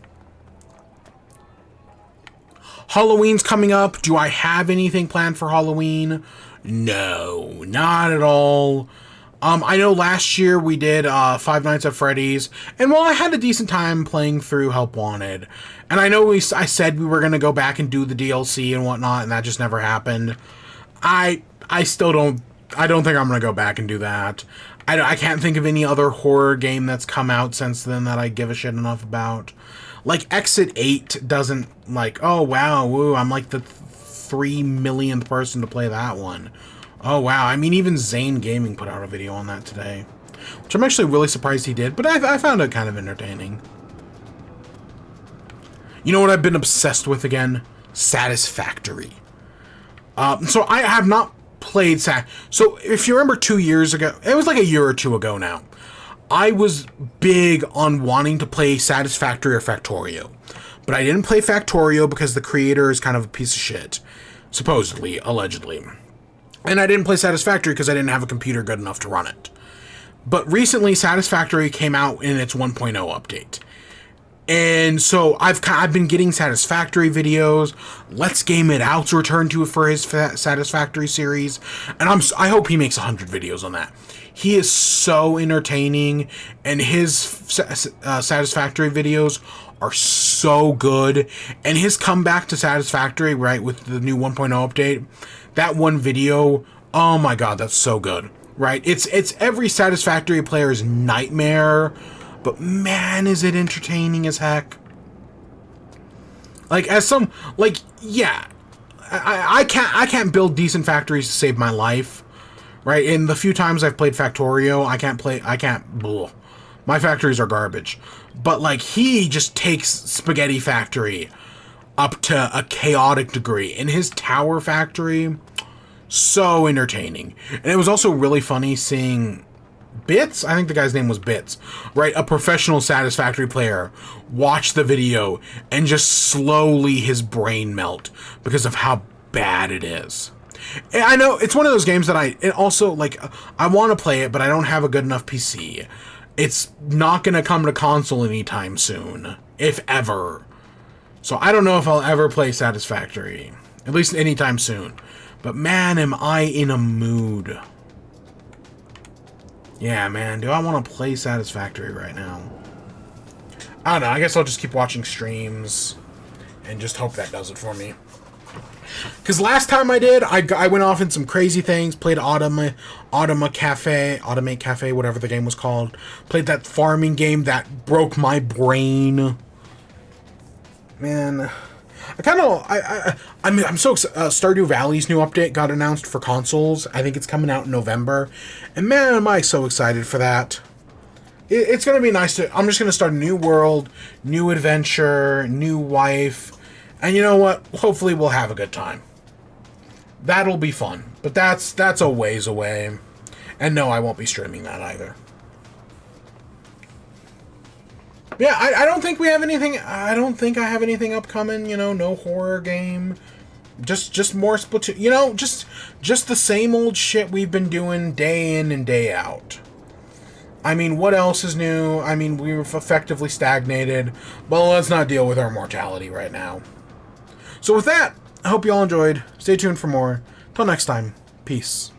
Halloween's coming up. Do I have anything planned for Halloween? No, not at all. I know last year we did Five Nights at Freddy's, and while I had a decent time playing through Help Wanted, and I know I said we were going to go back and do the DLC and whatnot, and that just never happened. I still don't think I'm going to go back and do that. I can't think of any other horror game that's come out since then that I give a shit enough about. Like, Exit 8 doesn't, like, oh, wow, woo, I'm like the 3 millionth person to play that one. Oh, wow, I mean, even Zane Gaming put out a video on that today. Which I'm actually really surprised he did, but I found it kind of entertaining. You know what I've been obsessed with again? Satisfactory. So I have not played So if you remember 2 years ago, it was like a year or two ago now, I was big on wanting to play Satisfactory or Factorio. But I didn't play Factorio because the creator is kind of a piece of shit. Supposedly, allegedly. And I didn't play Satisfactory because I didn't have a computer good enough to run it. But recently, Satisfactory came out in its 1.0 update. And so I've been getting Satisfactory videos. Let's Game It Out's returned to it for his Satisfactory series. And I hope he makes 100 videos on that. He is so entertaining. And his Satisfactory videos are so good. And his comeback to Satisfactory, right, with the new 1.0 update, that one video, oh my god, that's so good, right? It's every Satisfactory player's nightmare, but man, is it entertaining as heck. Like, yeah, I can't build decent factories to save my life, right? And the few times I've played Factorio, my factories are garbage. But, like, he just takes Spaghetti Factory up to a chaotic degree. And his Tower Factory, so entertaining. And it was also really funny seeing Bits, I think the guy's name was Bits, right? A professional Satisfactory player watch the video and just slowly his brain melt because of how bad it is. And I know it's one of those games that I want to play it, but I don't have a good enough PC. It's not going to come to console anytime soon, if ever. So I don't know if I'll ever play Satisfactory, at least anytime soon. But man, am I in a mood. Yeah, man, do I want to play Satisfactory right now? I don't know, I guess I'll just keep watching streams and just hope that does it for me. Because last time I did, I went off in some crazy things, played Automate Cafe, whatever the game was called. Played that farming game that broke my brain. Man, I'm so excited. Stardew Valley's new update got announced for consoles. I think it's coming out in November. And man, am I so excited for that. It's going to be nice I'm just going to start a new world, new adventure, new wife. And you know what? Hopefully we'll have a good time. That'll be fun. But that's a ways away. And no, I won't be streaming that either. Yeah, I don't think we have anything. I don't think I have anything upcoming. You know, no horror game. Just more Splatoon. You know, just the same old shit we've been doing day in and day out. I mean, what else is new? I mean, we've effectively stagnated. But let's not deal with our mortality right now. So with that, I hope you all enjoyed. Stay tuned for more. Till next time, peace.